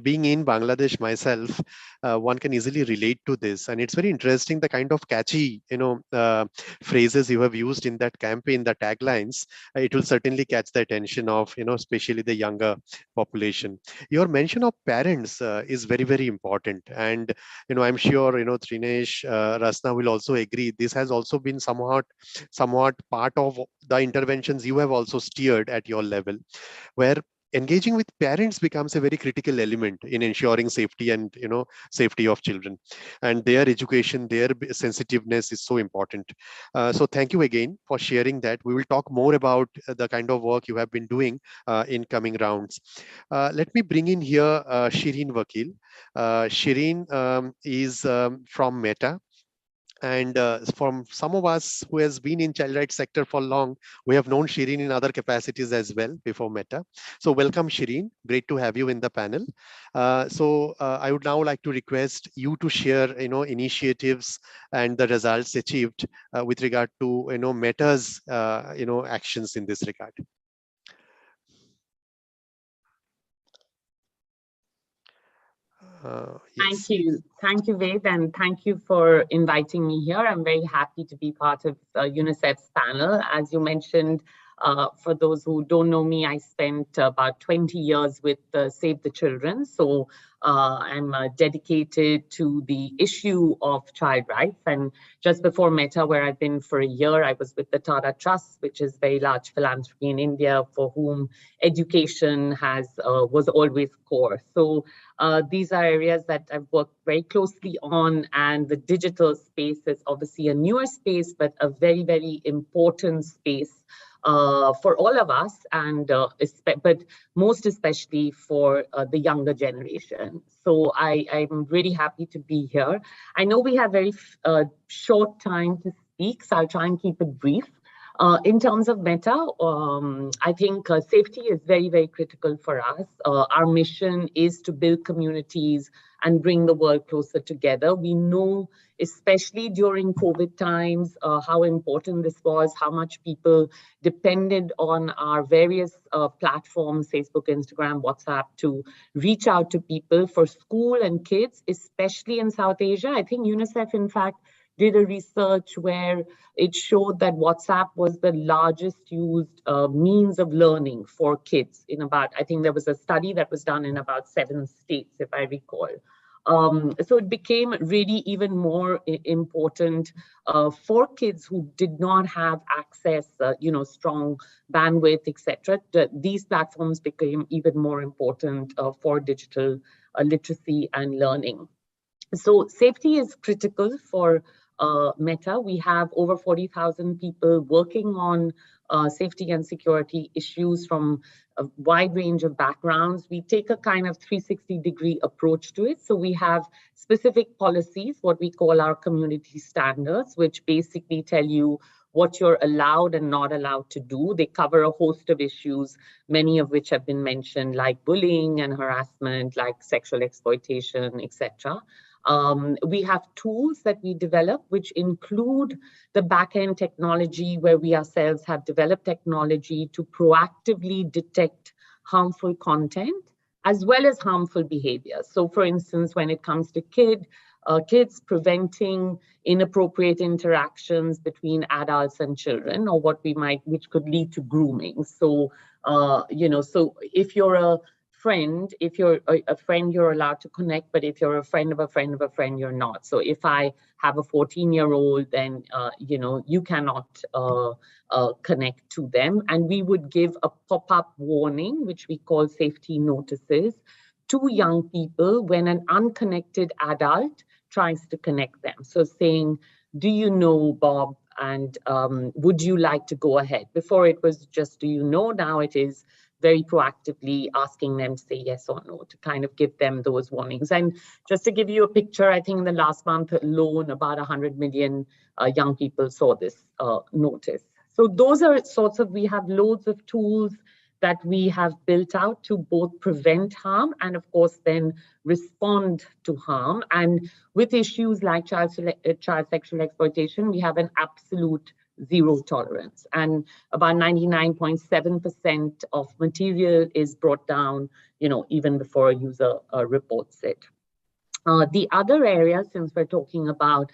Speaker 2: being in Bangladesh myself, one can easily relate to this, and it's very interesting the kind of catchy, phrases you have used in that campaign, the taglines. It will certainly catch the attention of, especially the younger population. Your mention of parents is very, very important, and I'm sure Trinesh, Rasna will also agree. This has also been somewhat part of the interventions you have also steered at your level, where engaging with parents becomes a very critical element in ensuring safety and safety of children, and their education, their sensitiveness is so important. So thank you again for sharing that. We will talk more about the kind of work you have been doing in coming rounds. Let me bring in here Shireen Vakil. Shireen is from Meta. And from some of us who has been in child rights sector for long, we have known Shireen in other capacities as well before Meta. So welcome, Shireen. Great to have you in the panel. I would now like to request you to share, initiatives and the results achieved with regard to, Meta's, actions in this regard.
Speaker 10: Yes. Thank you, Ved, and thank you for inviting me here. I'm very happy to be part of UNICEF's panel. As you mentioned, for those who don't know me, I spent about 20 years with Save the Children. So I'm dedicated to the issue of child rights. And just before Meta, where I've been for a year, I was with the Tata Trust, which is very large philanthropy in India, for whom education was always core. So these are areas that I've worked very closely on, and the digital space is obviously a newer space, but a very, very important space for all of us, and but most especially for the younger generation. So I'm really happy to be here. I know we have very short time to speak, so I'll try and keep it brief. In terms of Meta, I think safety is very, very critical for us. Our mission is to build communities and bring the world closer together. We know, especially during COVID times, how important this was, how much people depended on our various platforms, Facebook, Instagram, WhatsApp, to reach out to people for school and kids, especially in South Asia. I think UNICEF, in fact, did a research where it showed that WhatsApp was the largest used means of learning for kids in about, I think there was a study that was done in about 7 states, if I recall. So it became really even more important for kids who did not have access, strong bandwidth, etc. These platforms became even more important for digital literacy and learning. So safety is critical for Meta. We have over 40,000 people working on safety and security issues from a wide range of backgrounds. We take a kind of 360-degree approach to it. So we have specific policies, what we call our community standards, which basically tell you what you're allowed and not allowed to do. They cover a host of issues, many of which have been mentioned, like bullying and harassment, like sexual exploitation, etc. We have tools that we develop, which include the back-end technology, where we ourselves have developed technology to proactively detect harmful content, as well as harmful behavior. So for instance, when it comes to kids, preventing inappropriate interactions between adults and children, or which could lead to grooming. So, so if you're a friend, if you're a friend, you're allowed to connect, but if you're a friend of a friend of a friend, you're not. So if I have a 14-year-old, then, you cannot connect to them. And we would give a pop-up warning, which we call safety notices, to young people when an unconnected adult tries to connect them. So saying, do you know Bob? And would you like to go ahead? Before it was just, do you know? Now it is very proactively asking them to say yes or no, to kind of give them those warnings. And just to give you a picture, I think in the last month alone, about 100 million young people saw this notice. So those are sorts of, we have loads of tools that we have built out to both prevent harm and, of course, then respond to harm. And with issues like child sexual exploitation, we have an absolute zero tolerance. And about 99.7% of material is brought down, even before a user reports it. The other area, since we're talking about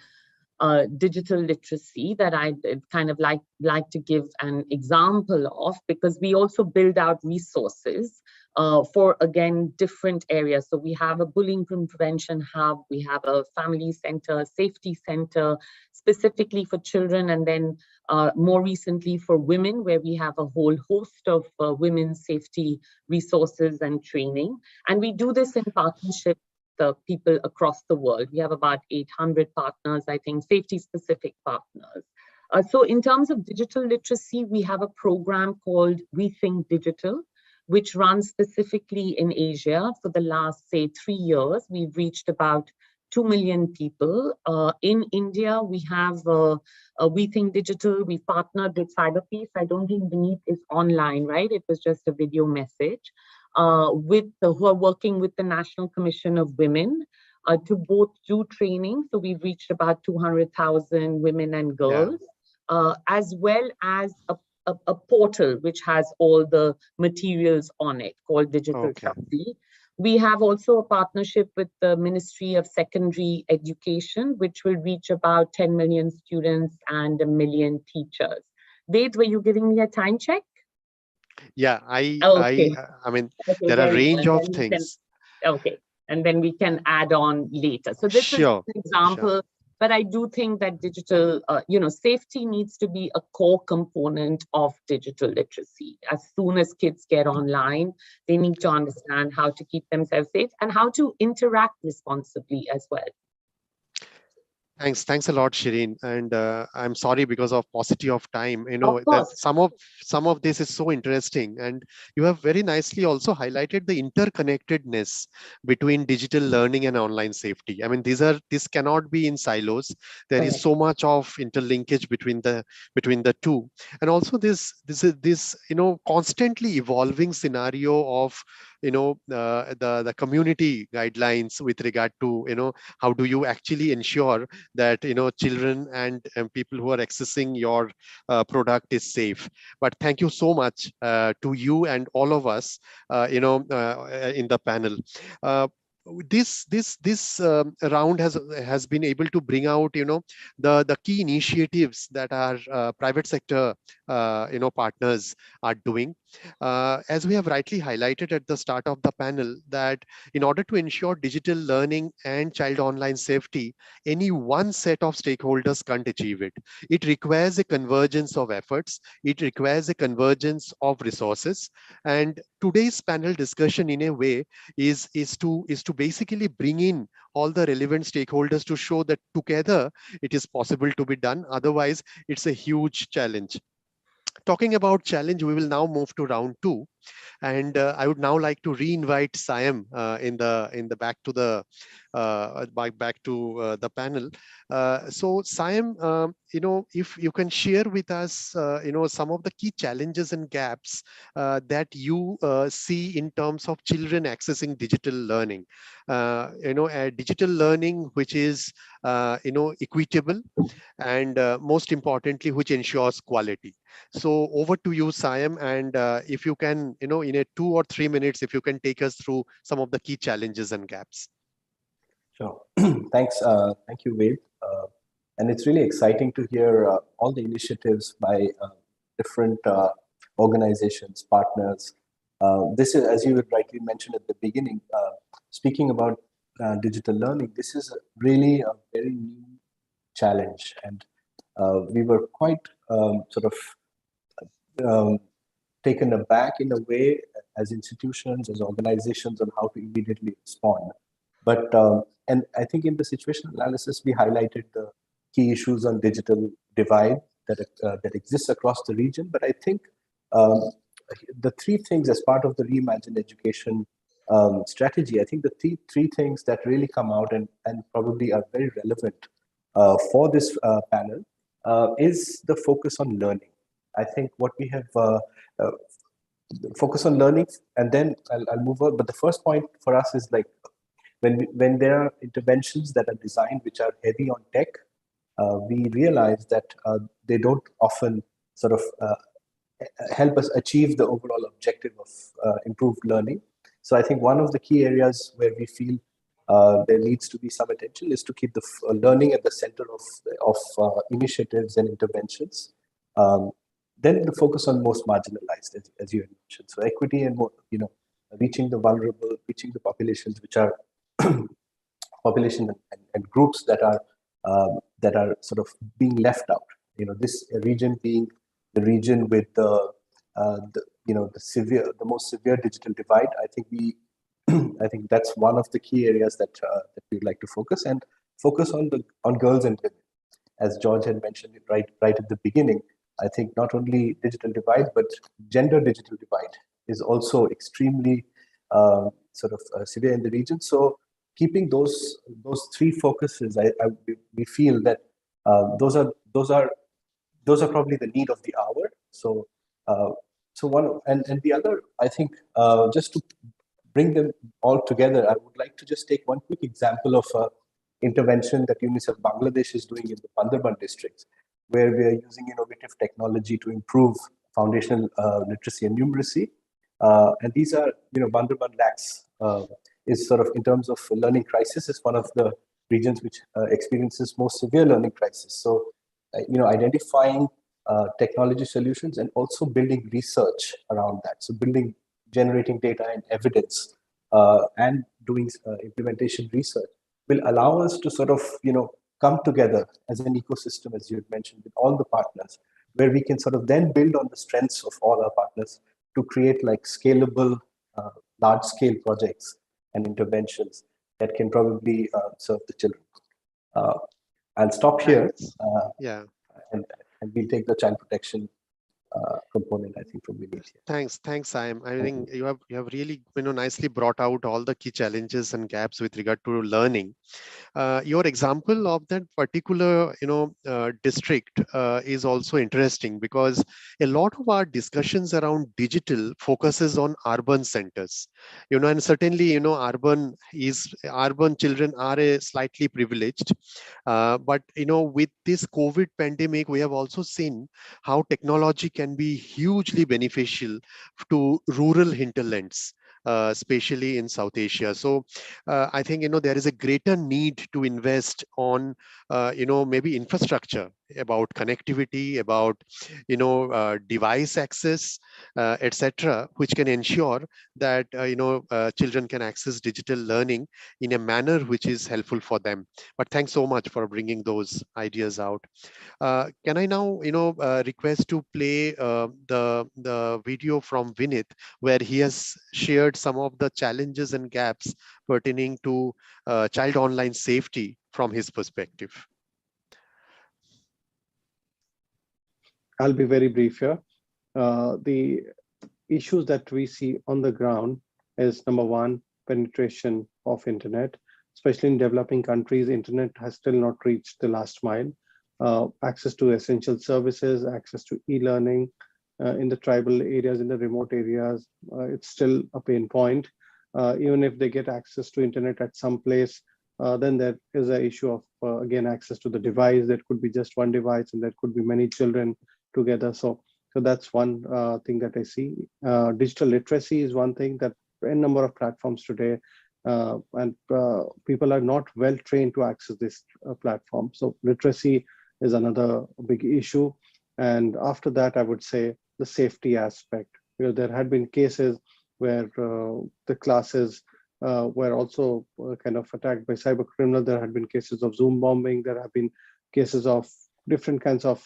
Speaker 10: digital literacy, that I kind of like to give an example of, because we also build out resources for, again, different areas. So we have a bullying prevention hub, we have a family center, safety center, specifically for children, and then more recently for women, where we have a whole host of women's safety resources and training. And we do this in partnership the people across the world. We have about 800 partners, I think, safety-specific partners. So in terms of digital literacy, we have a program called We Think Digital, which runs specifically in Asia for the last, say, 3 years. We've reached about 2 million people. In India, we have We Think Digital. We partnered with Cyberpeace. I don't think Vineet is online, right? It was just a video message. Who are working with the National Commission of Women to both do training. So we've reached about 200,000 women and girls, as well as a portal which has all the materials on it called Digital Shakti. We have also a partnership with the Ministry of Secondary Education, which will reach about 10 million students and 1 million teachers. Ved, were you giving me a time check?
Speaker 2: Yeah, I mean,
Speaker 10: okay,
Speaker 2: there are a range of things.
Speaker 10: And then we can add on later. So this is an example, but I do think that digital, safety needs to be a core component of digital literacy. As soon as kids get online, they need to understand how to keep themselves safe and how to interact responsibly as well.
Speaker 2: Thanks a lot, Shireen. And I'm sorry because of paucity of time. You know
Speaker 10: Of
Speaker 2: that
Speaker 10: course.
Speaker 2: some of this is so interesting, and you have very nicely also highlighted the interconnectedness between digital learning and online safety. I mean, this cannot be in silos. There is
Speaker 7: Correct.
Speaker 2: so much of interlinkage between the two, and also this constantly evolving scenario of the community guidelines with regard to how do you actually ensure that children and people who are accessing your product is safe. But thank you so much to you and all of us in the panel. This round has been able to bring out the key initiatives that our private sector partners are doing. As we have rightly highlighted at the start of the panel, that in order to ensure digital learning and child online safety, any one set of stakeholders can't achieve it. It requires a convergence of efforts. It requires a convergence of resources. And today's panel discussion, in a way, is to basically bring in all the relevant stakeholders to show that together it is possible to be done. Otherwise, it's a huge challenge. Talking about challenge, we will now move to round two. And I would now like to re-invite Siam in the back to the panel. So Siam, if you can share with us, some of the key challenges and gaps that you see in terms of children accessing digital learning. Digital learning which is equitable and most importantly, which ensures quality. So over to you, Siam, and if you can, in a 2 or 3 minutes, if you can take us through some of the key challenges and gaps.
Speaker 5: Sure. Thanks. Thank you, Ved. And it's really exciting to hear all the initiatives by different organizations, partners. This is, as you rightly mentioned at the beginning, speaking about digital learning, this is really a very new challenge. And we were quite taken aback in a way as institutions, as organizations, on how to immediately respond. But and I think in the situational analysis, we highlighted the key issues on digital divide that exists across the region. But I think the three things as part of the Reimagine Education strategy, I think the three things that really come out and probably are very relevant for this panel is the focus on learning. I think what we have focus on learning, and then I'll move on. But the first point for us is like when there are interventions that are designed which are heavy on tech, we realize that they don't often sort of help us achieve the overall objective of improved learning. So I think one of the key areas where we feel there needs to be some attention is to keep the learning at the center of initiatives and interventions. Then the focus on most marginalized, as you mentioned. So equity and reaching the vulnerable, reaching the populations which are population and groups that are sort of being left out. This region being the region with the most severe digital divide. I think that's one of the key areas that we'd like to focus on girls and women, as George had mentioned it right at the beginning. I think not only digital divide, but gender digital divide is also extremely severe in the region. So keeping those three focuses, we feel that those are probably the need of the hour. So one and the other, I think, just to bring them all together, I would like to just take one quick example of intervention that UNICEF Bangladesh is doing in the Bandarban districts, where we are using innovative technology to improve foundational literacy and numeracy. And these are, Bandarban lacks is sort of, in terms of learning crisis, is one of the regions which experiences most severe learning crisis. So, identifying technology solutions and also building research around that. So generating data and evidence and doing implementation research will allow us to sort of, come together as an ecosystem, as you had mentioned, with all the partners, where we can sort of then build on the strengths of all our partners to create like scalable, large-scale projects and interventions that can probably serve the children. I'll stop here.
Speaker 2: Yeah.
Speaker 5: And we'll take the child protection component, I think, from Vinit here.
Speaker 2: Thanks, Saim. I think you have really nicely brought out all the key challenges and gaps with regard to learning. Your example of that particular district is also interesting, because a lot of our discussions around digital focuses on urban centers, and certainly urban children are a slightly privileged, but with this COVID pandemic, we have also seen how technology can be hugely beneficial to rural hinterlands, especially in South Asia. So I think there is a greater need to invest on maybe infrastructure, about connectivity, about device access, etc., which can ensure that children can access digital learning in a manner which is helpful for them. But thanks so much for bringing those ideas out. Can I now request to play the video from Vinit, where he has shared some of the challenges and gaps pertaining to child online safety from his perspective.
Speaker 6: I'll be very brief here. The issues that we see on the ground is, number one, penetration of internet. Especially in developing countries, internet has still not reached the last mile. Access to essential services, access to e-learning in the tribal areas, in the remote areas, it's still a pain point. Even if they get access to internet at some place, then there is an issue of, again, access to the device. There could be just one device and there could be many children together. So that's one thing that I see. Digital literacy is one thing that a number of platforms today, and people are not well trained to access this platform. So literacy is another big issue. And after that, I would say the safety aspect. There had been cases where the classes were also kind of attacked by cyber criminals. There had been cases of Zoom bombing. There have been cases of different kinds of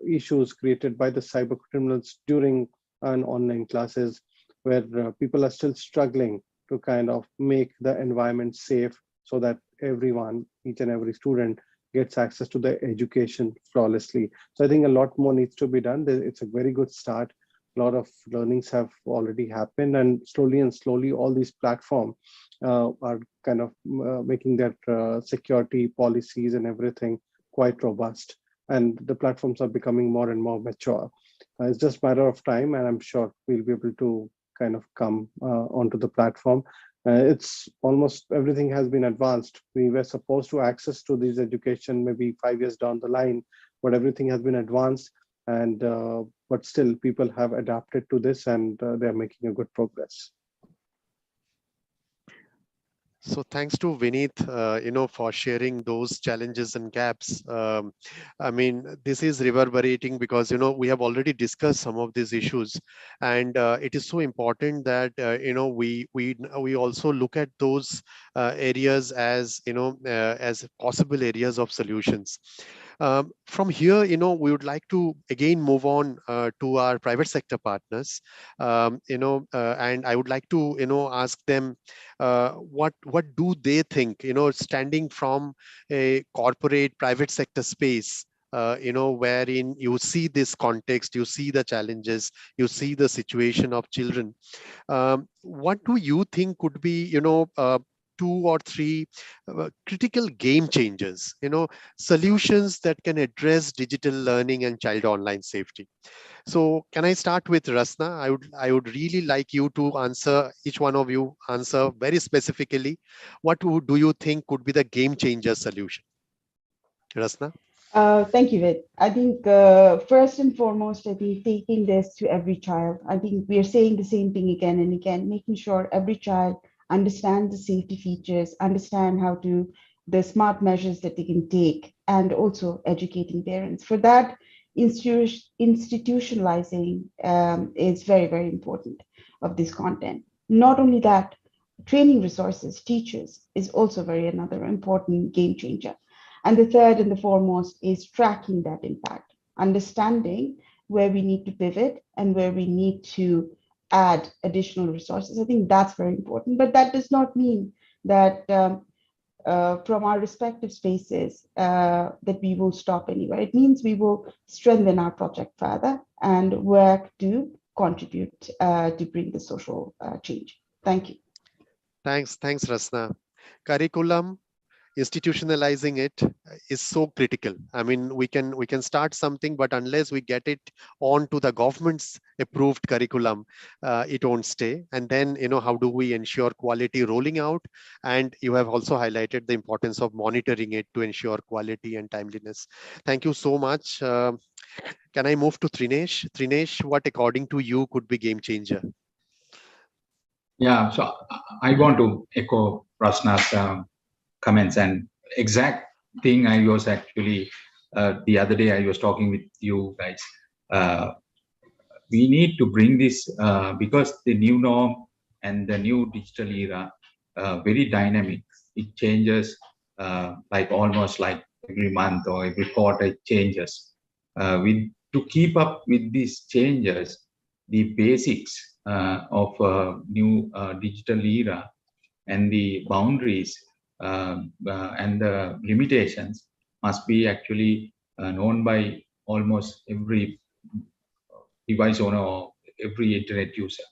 Speaker 6: issues created by the cyber criminals during an online classes, where people are still struggling to kind of make the environment safe so that everyone, each and every student, gets access to the education flawlessly. So I think a lot more needs to be done. It's a very good start. A lot of learnings have already happened, and slowly all these platforms are kind of making their security policies and everything quite robust. And the platforms are becoming more and more mature. It's just a matter of time, and I'm sure we'll be able to kind of come onto the platform. It's almost everything has been advanced. We were supposed to access to this education maybe 5 years down the line, but everything has been advanced, and but still people have adapted to this, and they're making a good progress.
Speaker 2: So thanks to Vinit, for sharing those challenges and gaps. I mean, this is reverberating because, we have already discussed some of these issues, and it is so important that, we also look at those areas as, as possible areas of solutions. From here, we would like to again move on to our private sector partners, and I would like to, ask them what do they think, standing from a corporate private sector space, wherein you see this context, you see the challenges, you see the situation of children. What do you think could be, 2 or 3 critical game changers, solutions that can address digital learning and child online safety? So can I start with Rasna? I would really like you to answer, each one of you answer very specifically, what do you think could be the game changer solution? Rasna?
Speaker 7: Thank you, Vid. I think first and foremost, I think taking this to every child. I think we are saying the same thing again and again, making sure every child understand the safety features, understand how to, the smart measures that they can take, and also educating parents. For that, institutionalizing is very, very important of this content. Not only that, training resources, teachers is also another important game changer. And the third and the foremost is tracking that impact, understanding where we need to pivot and where we need to add additional resources. I think that's very important, but that does not mean that from our respective spaces that we will stop anywhere. It means we will strengthen our project further and work to contribute to bring the social change. Thank you.
Speaker 2: Thanks, Rasna. Curriculum, institutionalizing it is so critical. I mean, we can start something, but unless we get it onto the government's approved curriculum, it won't stay. And then, how do we ensure quality rolling out? And you have also highlighted the importance of monitoring it to ensure quality and timeliness. Thank you so much. Can I move to Trinesh? Trinesh, what according to you could be game changer?
Speaker 8: Yeah, so I want to echo Rasna's comments, and exact thing I was actually the other day I was talking with you guys. We need to bring this because the new norm and the new digital era very dynamic. It changes like almost like every month or every quarter it changes. To keep up with these changes, the basics of new digital era and the boundaries and the limitations must be actually known by almost every device owner or every internet user.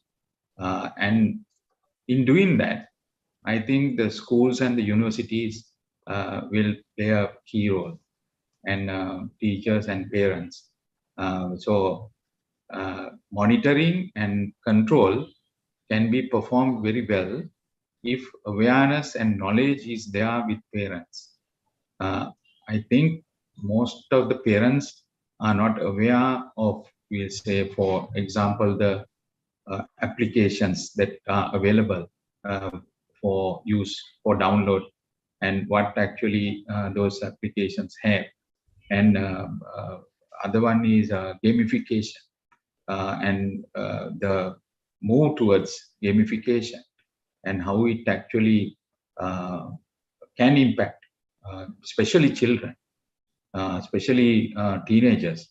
Speaker 8: And in doing that, I think the schools and the universities will play a key role, and teachers and parents. So monitoring and control can be performed very well if awareness and knowledge is there with parents. I think most of the parents are not aware of, we'll say, for example, the applications that are available for use, for download, and what actually those applications have. And other one is gamification and the move towards gamification and how it actually can impact, especially children, especially teenagers.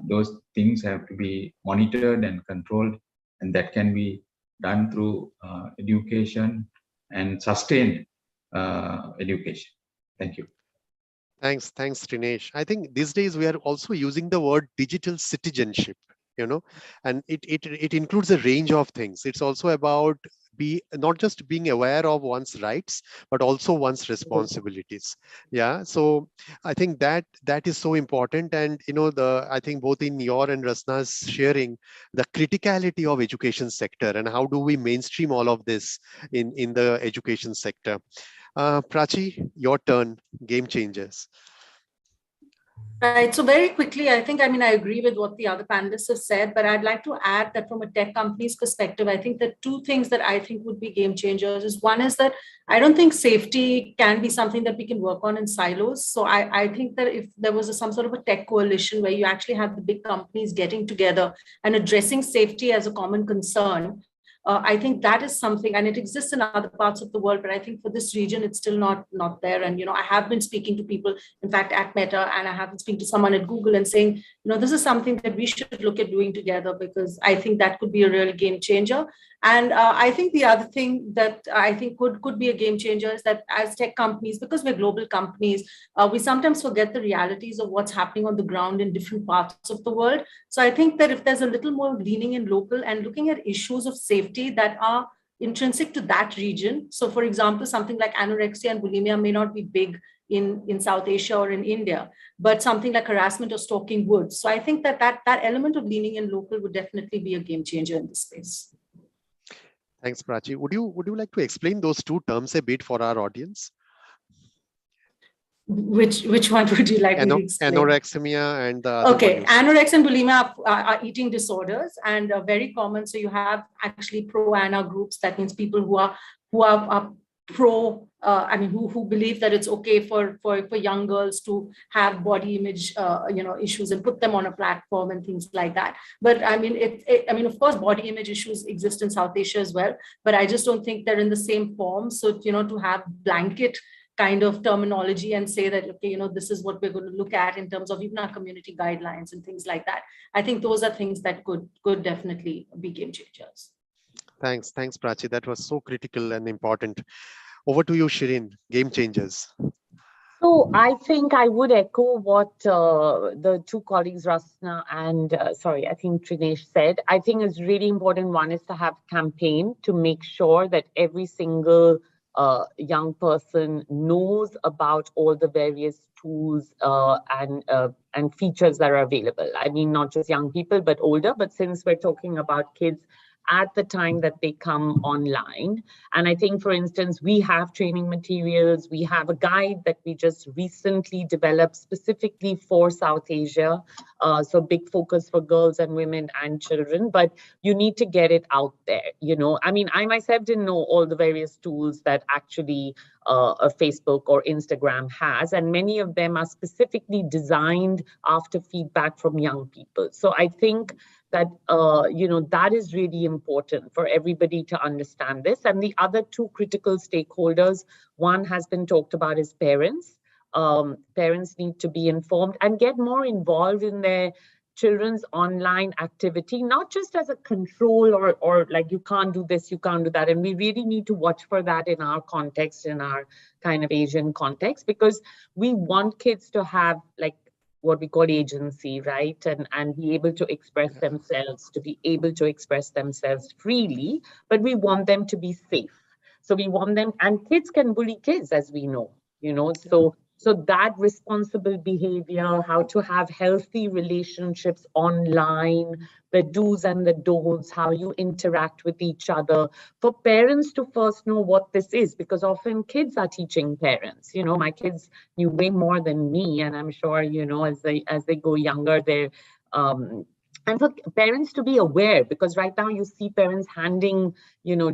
Speaker 8: Those things have to be monitored and controlled, and that can be done through education and sustained education. Thank you.
Speaker 2: Thanks, Trinesh. I think these days we are also using the word digital citizenship, and it includes a range of things. It's also about not just being aware of one's rights, but also one's responsibilities. Yeah, so I think that is so important. And I think both in your and Rasna's sharing the criticality of education sector and how do we mainstream all of this in the education sector. Prachi, your turn. Game changers.
Speaker 9: Right. So very quickly, I agree with what the other panelists have said, but I'd like to add that from a tech company's perspective, I think that two things that I think would be game changers is one is that I don't think safety can be something that we can work on in silos. So I think that if there was some sort of a tech coalition where you actually have the big companies getting together and addressing safety as a common concern, I think that is something, and it exists in other parts of the world, but I think for this region, it's still not there. And, I have been speaking to people, in fact, at Meta, and I have been speaking to someone at Google and saying, this is something that we should look at doing together, because I think that could be a real game changer. And I think the other thing that I think could be a game changer is that as tech companies, because we're global companies, we sometimes forget the realities of what's happening on the ground in different parts of the world. So I think that if there's a little more leaning in local and looking at issues of safety that are intrinsic to that region. So for example, something like anorexia and bulimia may not be big in South Asia or in India, but something like harassment or stalking would. So I think that element of leaning in local would definitely be a game changer in this space.
Speaker 2: Thanks, Prachi. Would you like to explain those two terms a bit for our audience?
Speaker 9: Which one would you like me to explain?
Speaker 2: Anorexia and the other
Speaker 9: one. Anorexia and bulimia are eating disorders and very common. So you have actually pro-ANA groups. That means people who are pro, who believe that it's okay for young girls to have body image, issues and put them on a platform and things like that. But of course, body image issues exist in South Asia as well, but I just don't think they're in the same form. So, to have blanket kind of terminology and say that, okay, this is what we're going to look at in terms of even our community guidelines and things like that. I think those are things that could definitely be game changers.
Speaker 2: Thanks, Prachi. That was so critical and important. Over to you, Shireen. Game changers.
Speaker 10: So I think I would echo what the two colleagues, Rasna and I think Trinesh said. I think it's really important. One is to have campaign to make sure that every single young person knows about all the various tools and features that are available. I mean, not just young people, but older. But since we're talking about kids at the time that they come online. And I think, for instance, we have training materials. We have a guide that we just recently developed specifically for South Asia. So big focus for girls and women and children, but you need to get it out there. I mean, I myself didn't know all the various tools that actually a Facebook or Instagram has, and many of them are specifically designed after feedback from young people. So I think that that is really important for everybody to understand this. And the other two critical stakeholders, one has been talked about, is parents. Parents need to be informed and get more involved in their children's online activity, not just as a control or like you can't do this, you can't do that. And we really need to watch for that in our context, in our kind of Asian context, because we want kids to have like what we call agency, right? And be able to express themselves, to be able to express themselves freely, but we want them to be safe. So we want them, and kids can bully kids, as we know, so that responsible behavior, how to have healthy relationships online, the do's and the don'ts, how you interact with each other, for parents to first know what this is, because often kids are teaching parents. My kids knew way more than me, and I'm sure, as they go younger, they're and for parents to be aware, because right now you see parents handing,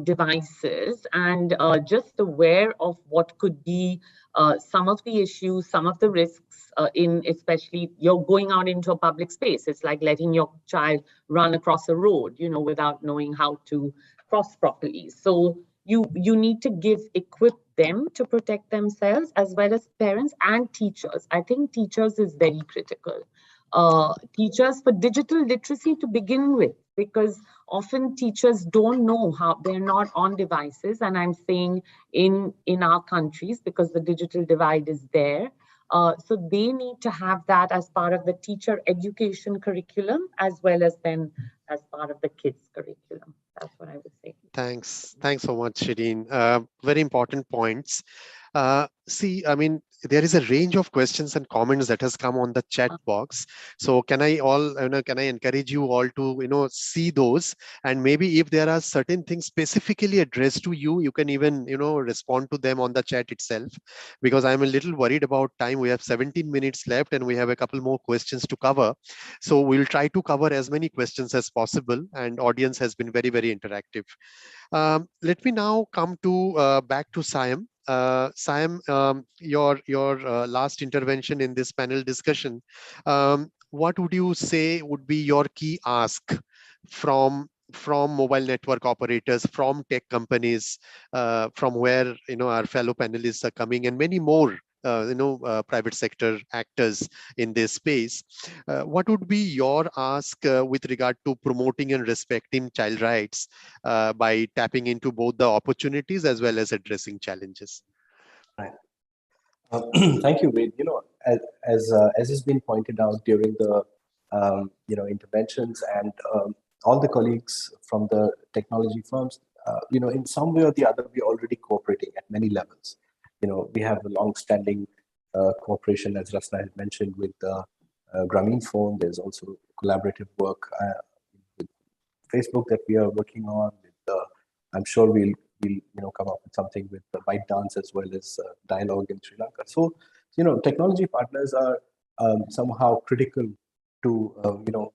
Speaker 10: devices and just aware of what could be some of the issues, some of the risks especially you're going out into a public space. It's like letting your child run across a road, without knowing how to cross properly. So you need to equip them to protect themselves, as well as parents and teachers. I think teachers is very critical. Teachers for digital literacy to begin with, because often teachers don't know how, they're not on devices. And I'm saying in our countries, because the digital divide is there. So they need to have that as part of the teacher education curriculum, as well as then as part of the kids curriculum. That's what I would say.
Speaker 2: Thanks so much, Shireen. Very important points. See, I mean, there is a range of questions and comments that has come on the chat box. So can I encourage you all to, see those, and maybe if there are certain things specifically addressed to you, you can even, respond to them on the chat itself, because I'm a little worried about time. We have 17 minutes left and we have a couple more questions to cover. So we'll try to cover as many questions as possible, and audience has been very, very interactive. Let me now come to back to Siam. Siam, your last intervention in this panel discussion, what would you say would be your key ask from mobile network operators, from tech companies, from where our fellow panelists are coming, and many more private sector actors in this space? What would be your ask with regard to promoting and respecting child rights by tapping into both the opportunities as well as addressing challenges?
Speaker 5: Right. Thank you, Wade. As has been pointed out during the interventions, and all the colleagues from the technology firms, in some way or the other, we're already cooperating at many levels. We have a long-standing cooperation, as Rasna had mentioned, with Grameen Phone. There's also collaborative work with Facebook that we are working on. I'm sure we'll come up with something with the ByteDance as well as Dialogue in Sri Lanka. So technology partners are somehow critical to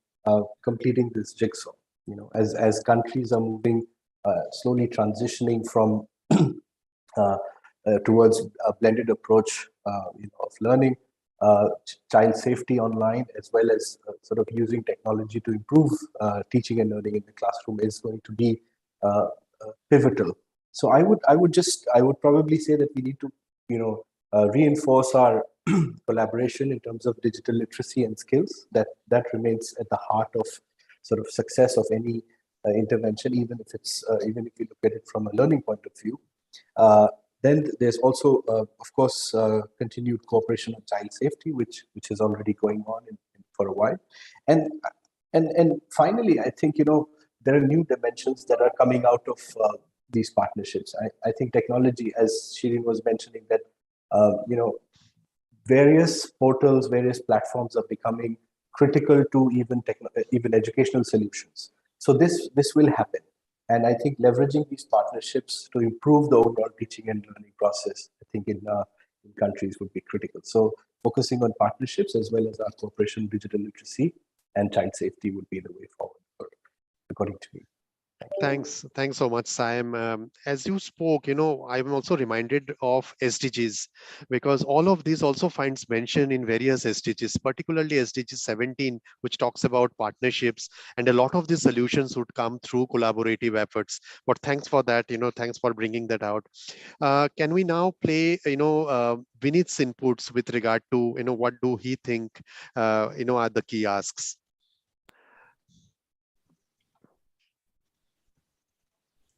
Speaker 5: completing this jigsaw. As countries are moving slowly transitioning from towards a blended approach of learning, child safety online, as well as sort of using technology to improve teaching and learning in the classroom is going to be pivotal. So I would probably say that we need to reinforce our collaboration in terms of digital literacy and skills. That remains at the heart of sort of success of any intervention, even if you look at it from a learning point of view. Then there's also, of course, continued cooperation on child safety, which is already going on for a while. And finally, I think, there are new dimensions that are coming out of these partnerships. I think technology, as Shirin was mentioning, that, various portals, various platforms are becoming critical to even educational solutions. So this will happen. And I think leveraging these partnerships to improve the overall teaching and learning process, I think in countries would be critical. So focusing on partnerships as well as our cooperation, digital literacy and child safety would be the way forward, according to me.
Speaker 2: Thanks so much, Sam. As you spoke, I'm also reminded of SDGs, because all of these also finds mention in various SDGs, particularly SDG 17, which talks about partnerships, and a lot of the solutions would come through collaborative efforts. But thanks for that, thanks for bringing that out. Can we now play, Vinit's inputs with regard to, what do he think, are the key asks?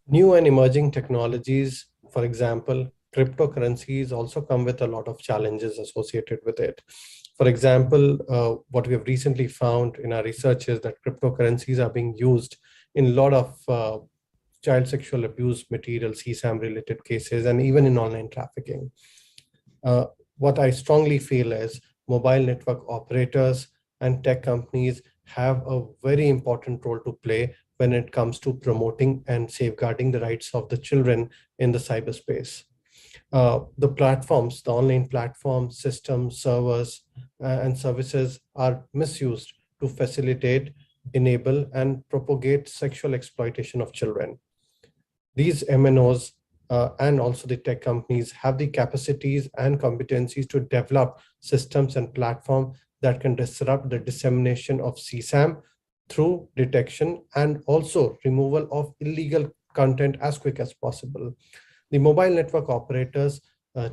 Speaker 6: New and emerging technologies, for example, cryptocurrencies also come with a lot of challenges associated with it. For example, what we have recently found in our research is that cryptocurrencies are being used in a lot of child sexual abuse material, CSAM related cases, and even in online trafficking. What I strongly feel is mobile network operators and tech companies have a very important role to play when it comes to promoting and safeguarding the rights of the children in the cyberspace. The platforms, the online platforms, systems, servers, and services are misused to facilitate, enable, and propagate sexual exploitation of children. These MNOs and also the tech companies have the capacities and competencies to develop systems and platforms that can disrupt the dissemination of CSAM through detection and also removal of illegal content as quick as possible. The mobile network operators,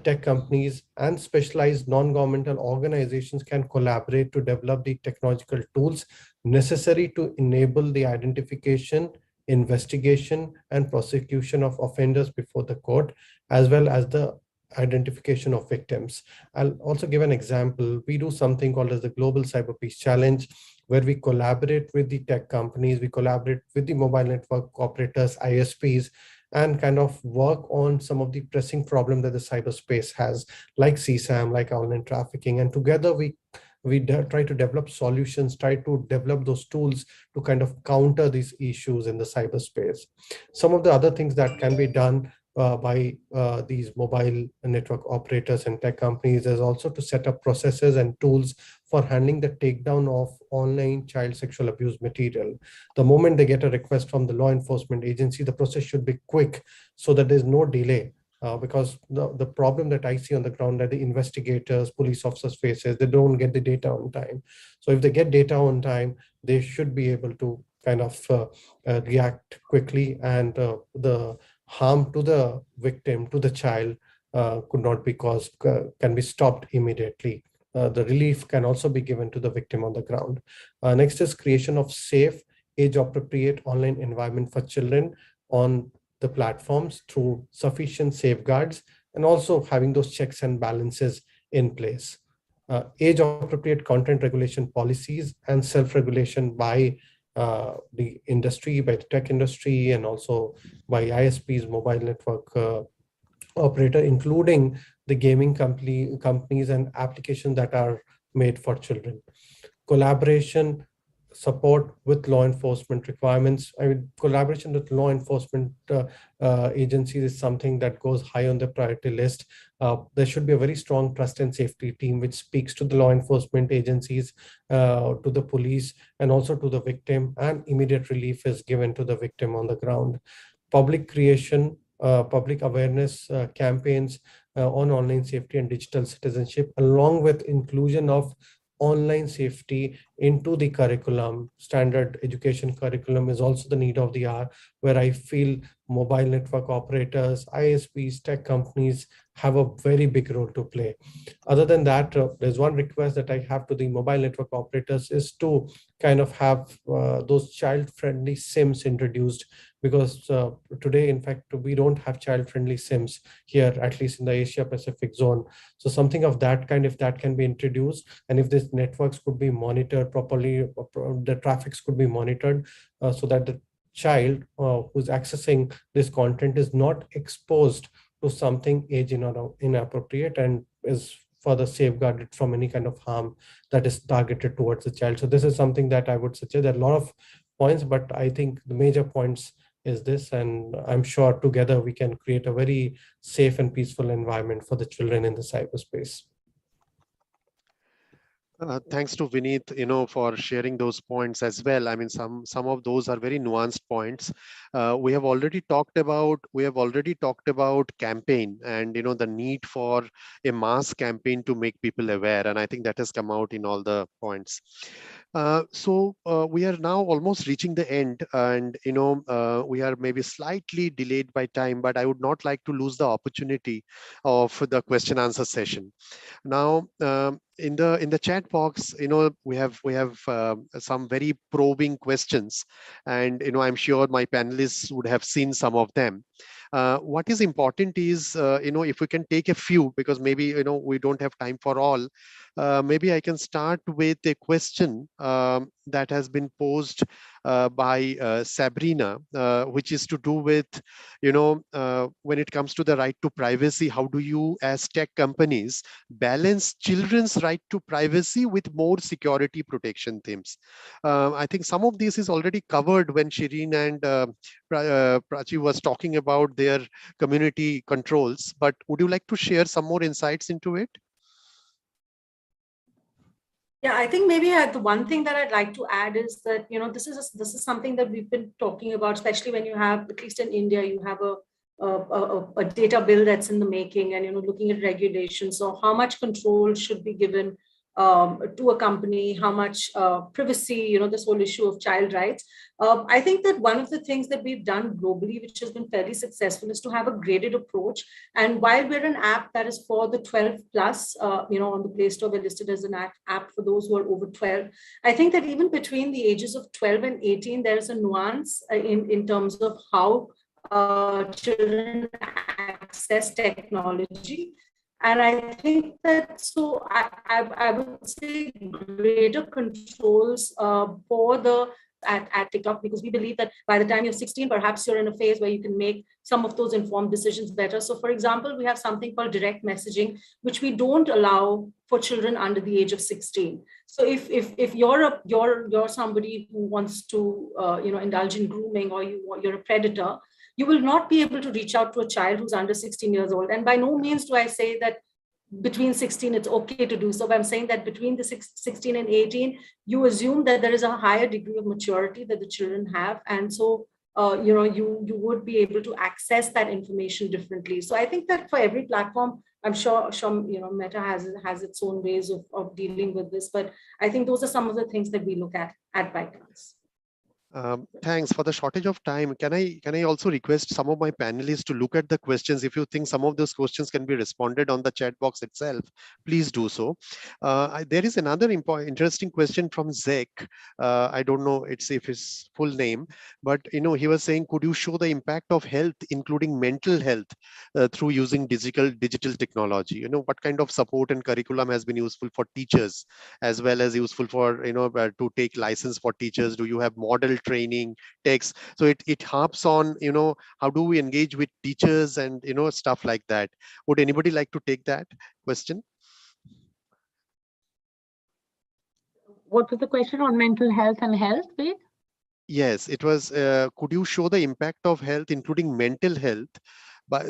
Speaker 6: tech companies, and specialized non-governmental organizations can collaborate to develop the technological tools necessary to enable the identification, investigation, and prosecution of offenders before the court, as well as the identification of victims. I'll also give an example. We do something called as the Global Cyber Peace Challenge, where we collaborate with the tech companies, we collaborate with the mobile network operators, ISPs, and kind of work on some of the pressing problems that the cyberspace has, like CSAM, like online trafficking. And together we try to develop solutions, try to develop those tools to kind of counter these issues in the cyberspace. Some of the other things that can be done by these mobile network operators and tech companies is also to set up processes and tools for handling the takedown of online child sexual abuse material. The moment they get a request from the law enforcement agency, the process should be quick so that there's no delay. Because the problem that I see on the ground that the investigators, police officers faces, they don't get the data on time. So if they get data on time, they should be able to kind of react quickly, and the harm to the victim, to the child, could not be caused, can be stopped immediately. The relief can also be given to the victim on the ground. Next is creation of safe, age-appropriate online environment for children on the platforms through sufficient safeguards, and also having those checks and balances in place. Age-appropriate content regulation policies and self-regulation by the industry, by the tech industry, and also by ISPs, mobile network operator, including the gaming companies and applications that are made for children. Collaboration, support with law enforcement requirements. I mean, collaboration with law enforcement agencies is something that goes high on the priority list. There should be a very strong trust and safety team which speaks to the law enforcement agencies, to the police, and also to the victim, and immediate relief is given to the victim on the ground. Public creation, public awareness campaigns on online safety and digital citizenship, along with inclusion of online safety into the curriculum. Standard education curriculum is also the need of the hour, where I feel mobile network operators, ISPs, tech companies have a very big role to play. Other than that, there's one request that I have to the mobile network operators is to kind of have those child-friendly SIMs introduced, because today, in fact, we don't have child-friendly SIMs here, at least in the Asia Pacific zone. So something of that kind, if that can be introduced, and if these networks could be monitored properly, the traffics could be monitored so that the child who's accessing this content is not exposed to something age inappropriate and is further safeguarded from any kind of harm that is targeted towards the child. So this is something that I would suggest. There are a lot of points, but I think the major points is this, and I'm sure together we can create a very safe and peaceful environment for the children in the cyberspace.
Speaker 2: Thanks to Vineet, for sharing those points as well. I mean, some of those are very nuanced points. We have already talked about campaign and the need for a mass campaign to make people aware, and I think that has come out in all the points. So we are now almost reaching the end, and we are maybe slightly delayed by time, but I would not like to lose the opportunity of the question answer session. Now, in the chat box, we have some very probing questions, and I'm sure my panelists would have seen some of them. What is important is if we can take a few, because maybe we don't have time for all. Maybe I can start with a question that has been posed by Sabrina, which is to do with, when it comes to the right to privacy, how do you as tech companies balance children's right to privacy with more security protection themes? I think some of this is already covered when Shireen and Prachi was talking about their community controls, but would you like to share some more insights into it?
Speaker 9: Yeah, I think maybe the one thing that I'd like to add is that, this is something that we've been talking about, especially when you have, at least in India, you have a data bill that's in the making, and looking at regulations. So how much control should be given to a company, how much privacy, this whole issue of child rights. I think that one of the things that we've done globally, which has been fairly successful, is to have a graded approach. And while we're an app that is for the 12 plus, on the Play Store, we're listed as an app for those who are over 12. I think that even between the ages of 12 and 18, there's a nuance in terms of how children access technology. And I think that, so I would say greater controls for the at TikTok, because we believe that by the time you're 16, perhaps you're in a phase where you can make some of those informed decisions better. So for example, we have something called direct messaging, which we don't allow for children under the age of 16. So if you're somebody who wants to indulge in grooming, or you're a predator, you will not be able to reach out to a child who's under 16 years old. And by no means do I say that between 16 it's okay to do so, but I'm saying that between the 16 and 18, you assume that there is a higher degree of maturity that the children have, and so you would be able to access that information differently. So I think that for every platform, I'm sure Meta has its own ways of dealing with this, but I think those are some of the things that we look at ByteDance.
Speaker 2: Thanks. For the shortage of time, can I also request some of my panelists to look at the questions? If you think some of those questions can be responded on the chat box itself, please do so. There is another interesting question from Zek. I don't know if his full name, but he was saying, could you show the impact of health, including mental health, through using digital technology? What kind of support and curriculum has been useful for teachers, as well as useful for to take license for teachers? Do you have model training text? So it harps on how do we engage with teachers and stuff like that. Would anybody like to take that question?
Speaker 10: What was the question on mental health and health, Ved?
Speaker 2: Yes, it was could you show the impact of health, including mental health,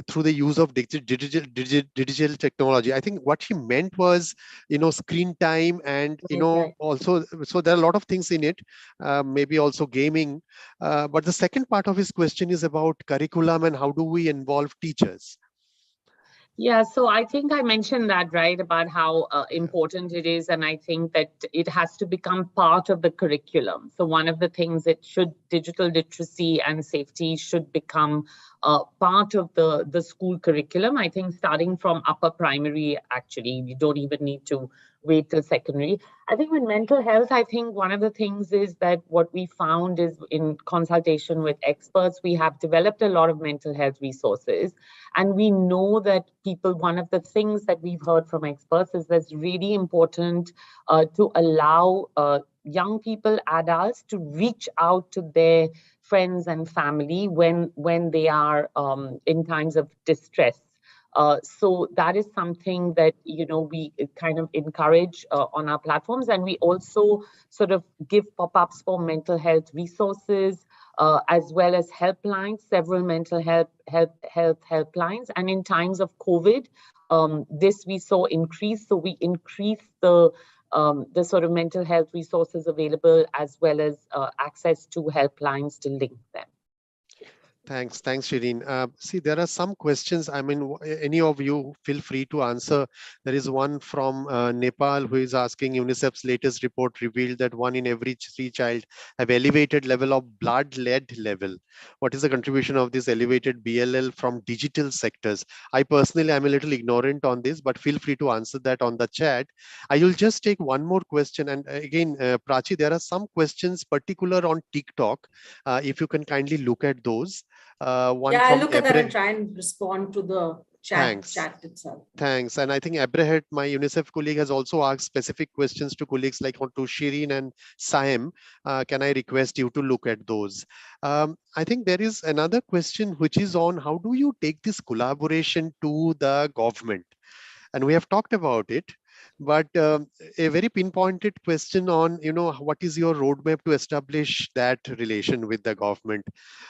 Speaker 2: through the use of digital technology? I think what he meant was, screen time, and also, so there are a lot of things in it, maybe also gaming. But the second part of his question is about curriculum and how do we involve teachers?
Speaker 10: Yeah, so I think I mentioned that, right, about how important it is. And I think that it has to become part of the curriculum. So one of the things that digital literacy and safety should become part of the school curriculum. I think starting from upper primary, actually, you don't even need to wait till secondary. I think with mental health, I think one of the things is that what we found is in consultation with experts, we have developed a lot of mental health resources. And we know that one of the things that we've heard from experts is that it's really important to allow young people, adults, to reach out to their friends and family when they are in times of distress. So that is something that, we kind of encourage on our platforms. And we also sort of give pop-ups for mental health resources, as well as helplines, several mental health helplines. And in times of COVID, this we saw increase. So we increased the sort of mental health resources available, as well as access to helplines to link them.
Speaker 2: Thanks, Shireen. See, there are some questions. I mean, any of you feel free to answer. There is one from Nepal who is asking, UNICEF's latest report revealed that 1 in every 3 child have elevated level of blood lead level. What is the contribution of this elevated BLL from digital sectors? I personally am a little ignorant on this, but feel free to answer that on the chat. I will just take one more question. And again, Prachi, there are some questions particular on TikTok. If you can kindly look at those. One
Speaker 9: yeah,
Speaker 2: from
Speaker 9: I look at that and try and respond to the chat itself.
Speaker 2: Thanks. And I think Abrahat, my UNICEF colleague, has also asked specific questions to colleagues like to Shireen and Saim. Can I request you to look at those? I think there is another question which is on how do you take this collaboration to the government? And we have talked about it, but a very pinpointed question on, what is your roadmap to establish that relation with the government?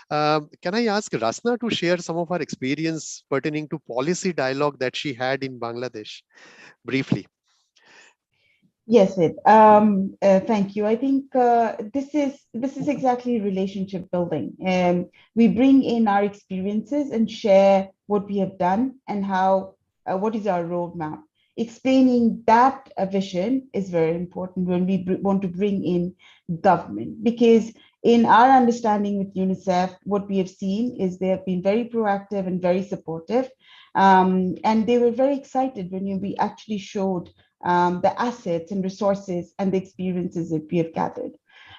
Speaker 2: Can I ask Rasna to share some of her experience pertaining to policy dialogue that she had in Bangladesh briefly?
Speaker 7: Yes, Sid. Thank you. I think this is exactly relationship building. We bring in our experiences and share what we have done and how what is our roadmap. Explaining that vision is very important when we want to bring in government, because in our understanding with UNICEF, what we have seen is they have been very proactive and very supportive, and they were very excited when we actually showed the assets and resources and the experiences that we have gathered.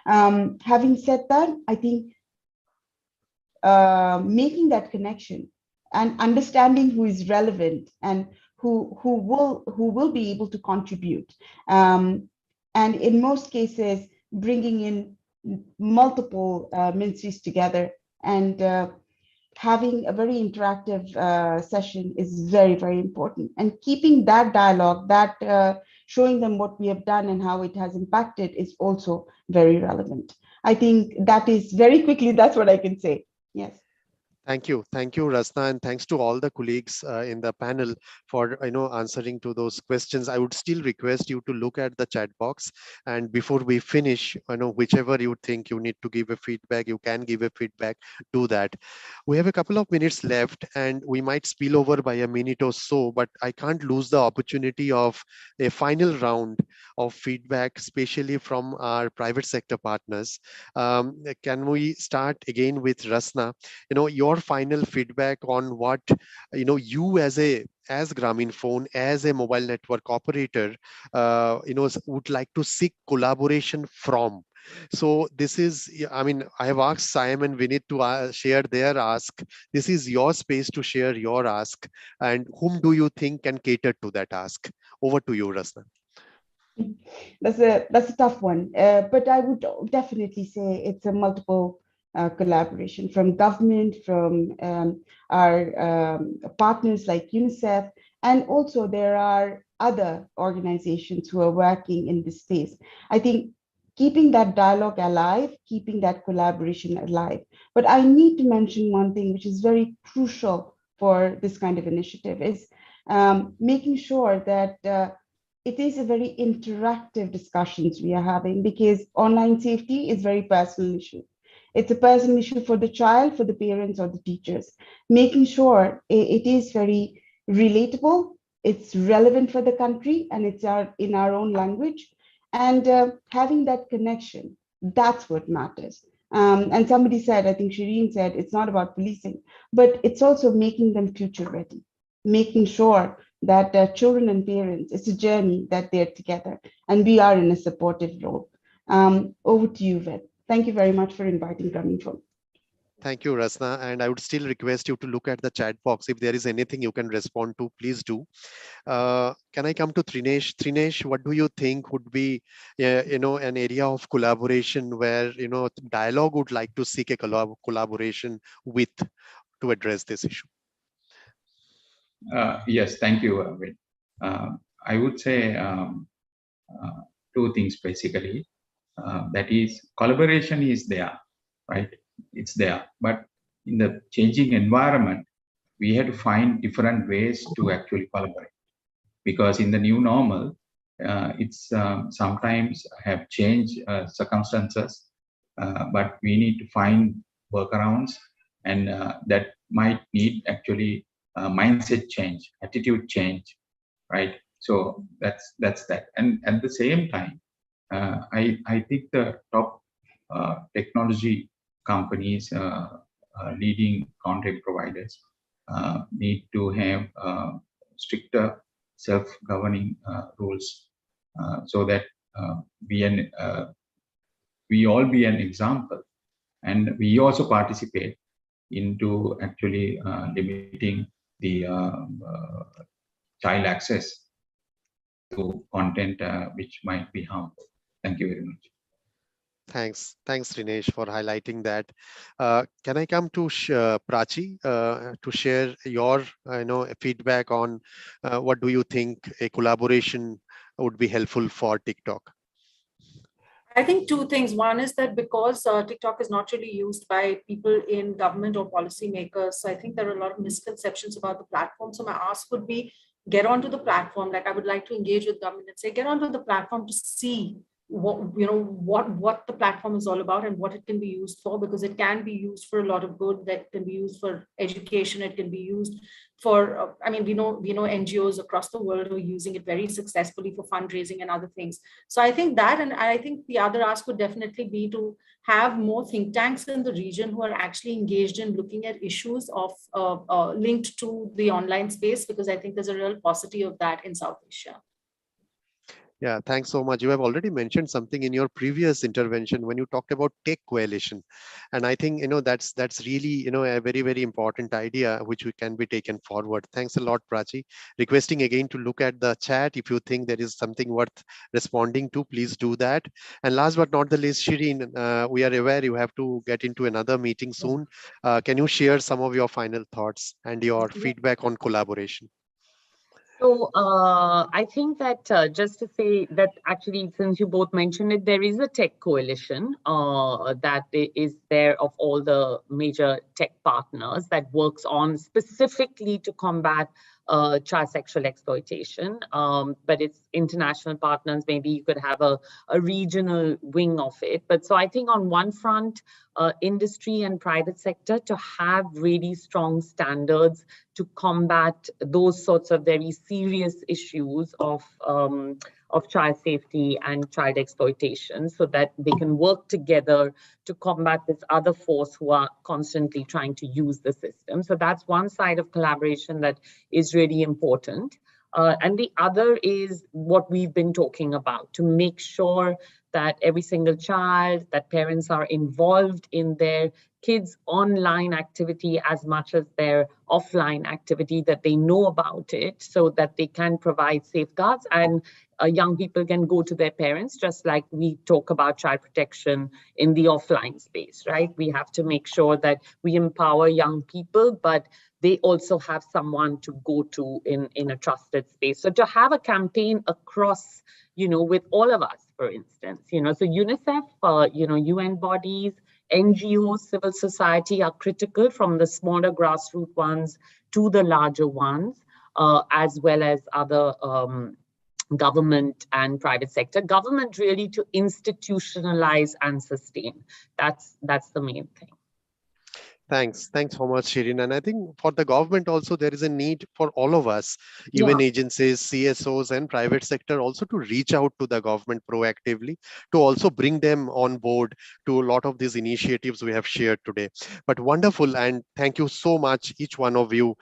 Speaker 7: Having said that, I think making that connection and understanding who is relevant and who will be able to contribute, and in most cases bringing in multiple ministries together and having a very interactive session is very, very important. And keeping that dialogue, that showing them what we have done and how it has impacted is also very relevant. I think that is very quickly, that's what I can say. Yes.
Speaker 2: Thank you, Rasna, and thanks to all the colleagues in the panel for answering to those questions. I would still request you to look at the chat box, and before we finish, whichever you think you need to give a feedback, you can give a feedback. Do that. We have a couple of minutes left, and we might spill over by a minute or so, but I can't lose the opportunity of a final round of feedback, especially from our private sector partners. Can we start again with Rasna? Your final feedback on what you as Grameenphone, as a mobile network operator, would like to seek collaboration from. So this is, I mean, I have asked Saim and Vinit to share their ask. This is your space to share your ask, and whom do you think can cater to that ask? Over to you, Rasna.
Speaker 7: That's a tough one, but I would definitely say it's a multiple collaboration from government, from our partners like UNICEF, and also there are other organizations who are working in this space. I think keeping that dialogue alive, keeping that collaboration alive. But I need to mention one thing which is very crucial for this kind of initiative is making sure that it is a very interactive discussions we are having, because online safety is very personal issue. It's a personal issue for the child, for the parents or the teachers. Making sure it is very relatable, it's relevant for the country, and it's in our own language. And having that connection, that's what matters. And somebody said, I think Shireen said, it's not about policing, but it's also making them future ready, making sure that children and parents, it's a journey that they're together, and we are in a supportive role. Over to you, Ved. Thank you very much for inviting Grameenphone.
Speaker 2: Thank you, Rasna. And I would still request you to look at the chat box. If there is anything you can respond to, please do. Can I come to Trinesh? Trinesh, what do you think would be, an area of collaboration where, dialogue would like to seek a collaboration with to address this issue?
Speaker 8: Yes, thank you, Ved. I would say two things basically. That is, collaboration is there, right? It's there, but in the changing environment, we had to find different ways to actually collaborate, because in the new normal, it's sometimes have changed circumstances, but we need to find workarounds, and that might need actually mindset change, attitude change, right? So that's that. And at the same time, I think the top technology companies, leading content providers, need to have stricter self-governing rules, so that we all be an example, and we also participate into actually limiting the child access to content which might be harmful. Thank you very much.
Speaker 2: Thanks, Rinesh, for highlighting that. Can I come to Prachi to share your, feedback on what do you think a collaboration would be helpful for TikTok?
Speaker 9: I think two things. One is that because TikTok is not really used by people in government or policymakers, I think there are a lot of misconceptions about the platform. So my ask would be, get onto the platform. Like, I would like to engage with government and say, get onto the platform to see what the platform is all about and what it can be used for, because it can be used for a lot of good. That can be used for education. It can be used for, we know NGOs across the world are using it very successfully for fundraising and other things. So I think that, and I think the other ask would definitely be to have more think tanks in the region who are actually engaged in looking at issues of linked to the online space, because I think there's a real paucity of that in South Asia.
Speaker 2: Yeah, thanks so much. You have already mentioned something in your previous intervention when you talked about tech coalition. And I think, that's really, a very, very important idea which can be taken forward. Thanks a lot, Prachi. Requesting again to look at the chat. If you think there is something worth responding to, please do that. And last but not the least, Shireen, we are aware you have to get into another meeting soon. Can you share some of your final thoughts and your feedback on collaboration?
Speaker 10: So I think that just to say that actually, since you both mentioned it, there is a tech coalition that is there of all the major tech partners that works on specifically to combat child sexual exploitation. But it's international partners. Maybe you could have a regional wing of it. But so I think on one front, industry and private sector to have really strong standards to combat those sorts of very serious issues of child safety and child exploitation, so that they can work together to combat this other force who are constantly trying to use the system. So that's one side of collaboration that is really important. And the other is what we've been talking about, to make sure that every single child, that parents are involved in their kids' online activity as much as their offline activity, that they know about it so that they can provide safeguards, and young people can go to their parents, just like we talk about child protection in the offline space, right? We have to make sure that we empower young people, but they also have someone to go to in a trusted space. So to have a campaign across, with all of us, for instance, so UNICEF, UN bodies, NGOs, civil society are critical, from the smaller grassroots ones to the larger ones, as well as other government and private sector. Government really to institutionalize and sustain. That's the main thing.
Speaker 2: Thanks so much, Shirin. And I think for the government also, there is a need for all of us, even agencies, CSOs and private sector also, to reach out to the government proactively, to also bring them on board to a lot of these initiatives we have shared today. But wonderful, and thank you so much, each one of you,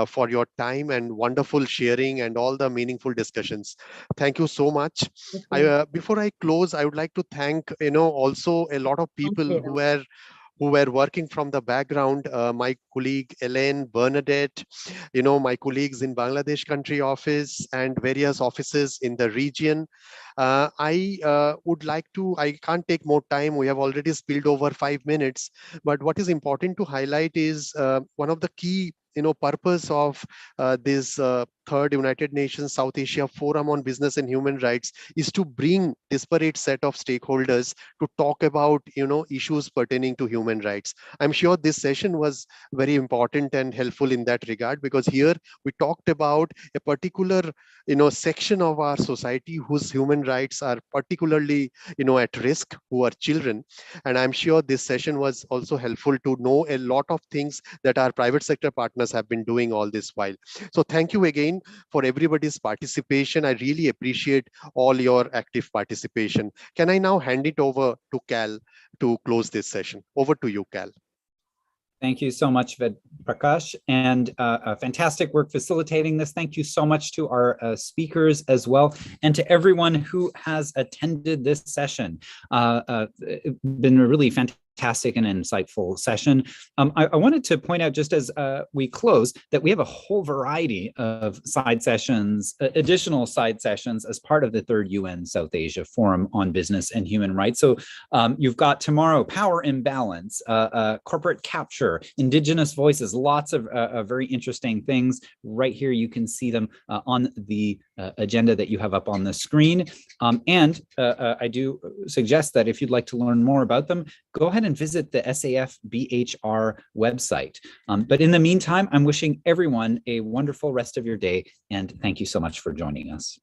Speaker 2: for your time and wonderful sharing and all the meaningful discussions. Thank you so much. Before I close, I would like to thank, also a lot of people who were working from the background, my colleague Elaine, Bernadette, my colleagues in Bangladesh country office and various offices in the region. I can't take more time. We have already spilled over 5 minutes, but what is important to highlight is one of the key purpose of this third United Nations South Asia Forum on Business and Human Rights is to bring disparate set of stakeholders to talk about issues pertaining to human rights. I'm sure this session was very important and helpful in that regard, because here we talked about a particular section of our society whose human rights are particularly at risk, who are children. And I'm sure this session was also helpful to know a lot of things that our private sector partners have been doing all this while. So thank you again for everybody's participation. I really appreciate all your active participation. Can I now hand it over to Cal to close this session? Over to you, Cal.
Speaker 1: Thank you so much, Ved Prakash, and fantastic work facilitating this. Thank you so much to our speakers as well, and to everyone who has attended this session. Been a really fantastic and insightful session. I wanted to point out, just as we close, that we have a whole variety of side sessions, additional side sessions as part of the third UN South Asia Forum on Business and Human Rights. So you've got tomorrow, power imbalance, corporate capture, indigenous voices, lots of very interesting things. Right here, you can see them on the agenda that you have up on the screen. And I do suggest that if you'd like to learn more about them, go ahead and visit the SAF BHR website. But in the meantime, I'm wishing everyone a wonderful rest of your day, and thank you so much for joining us.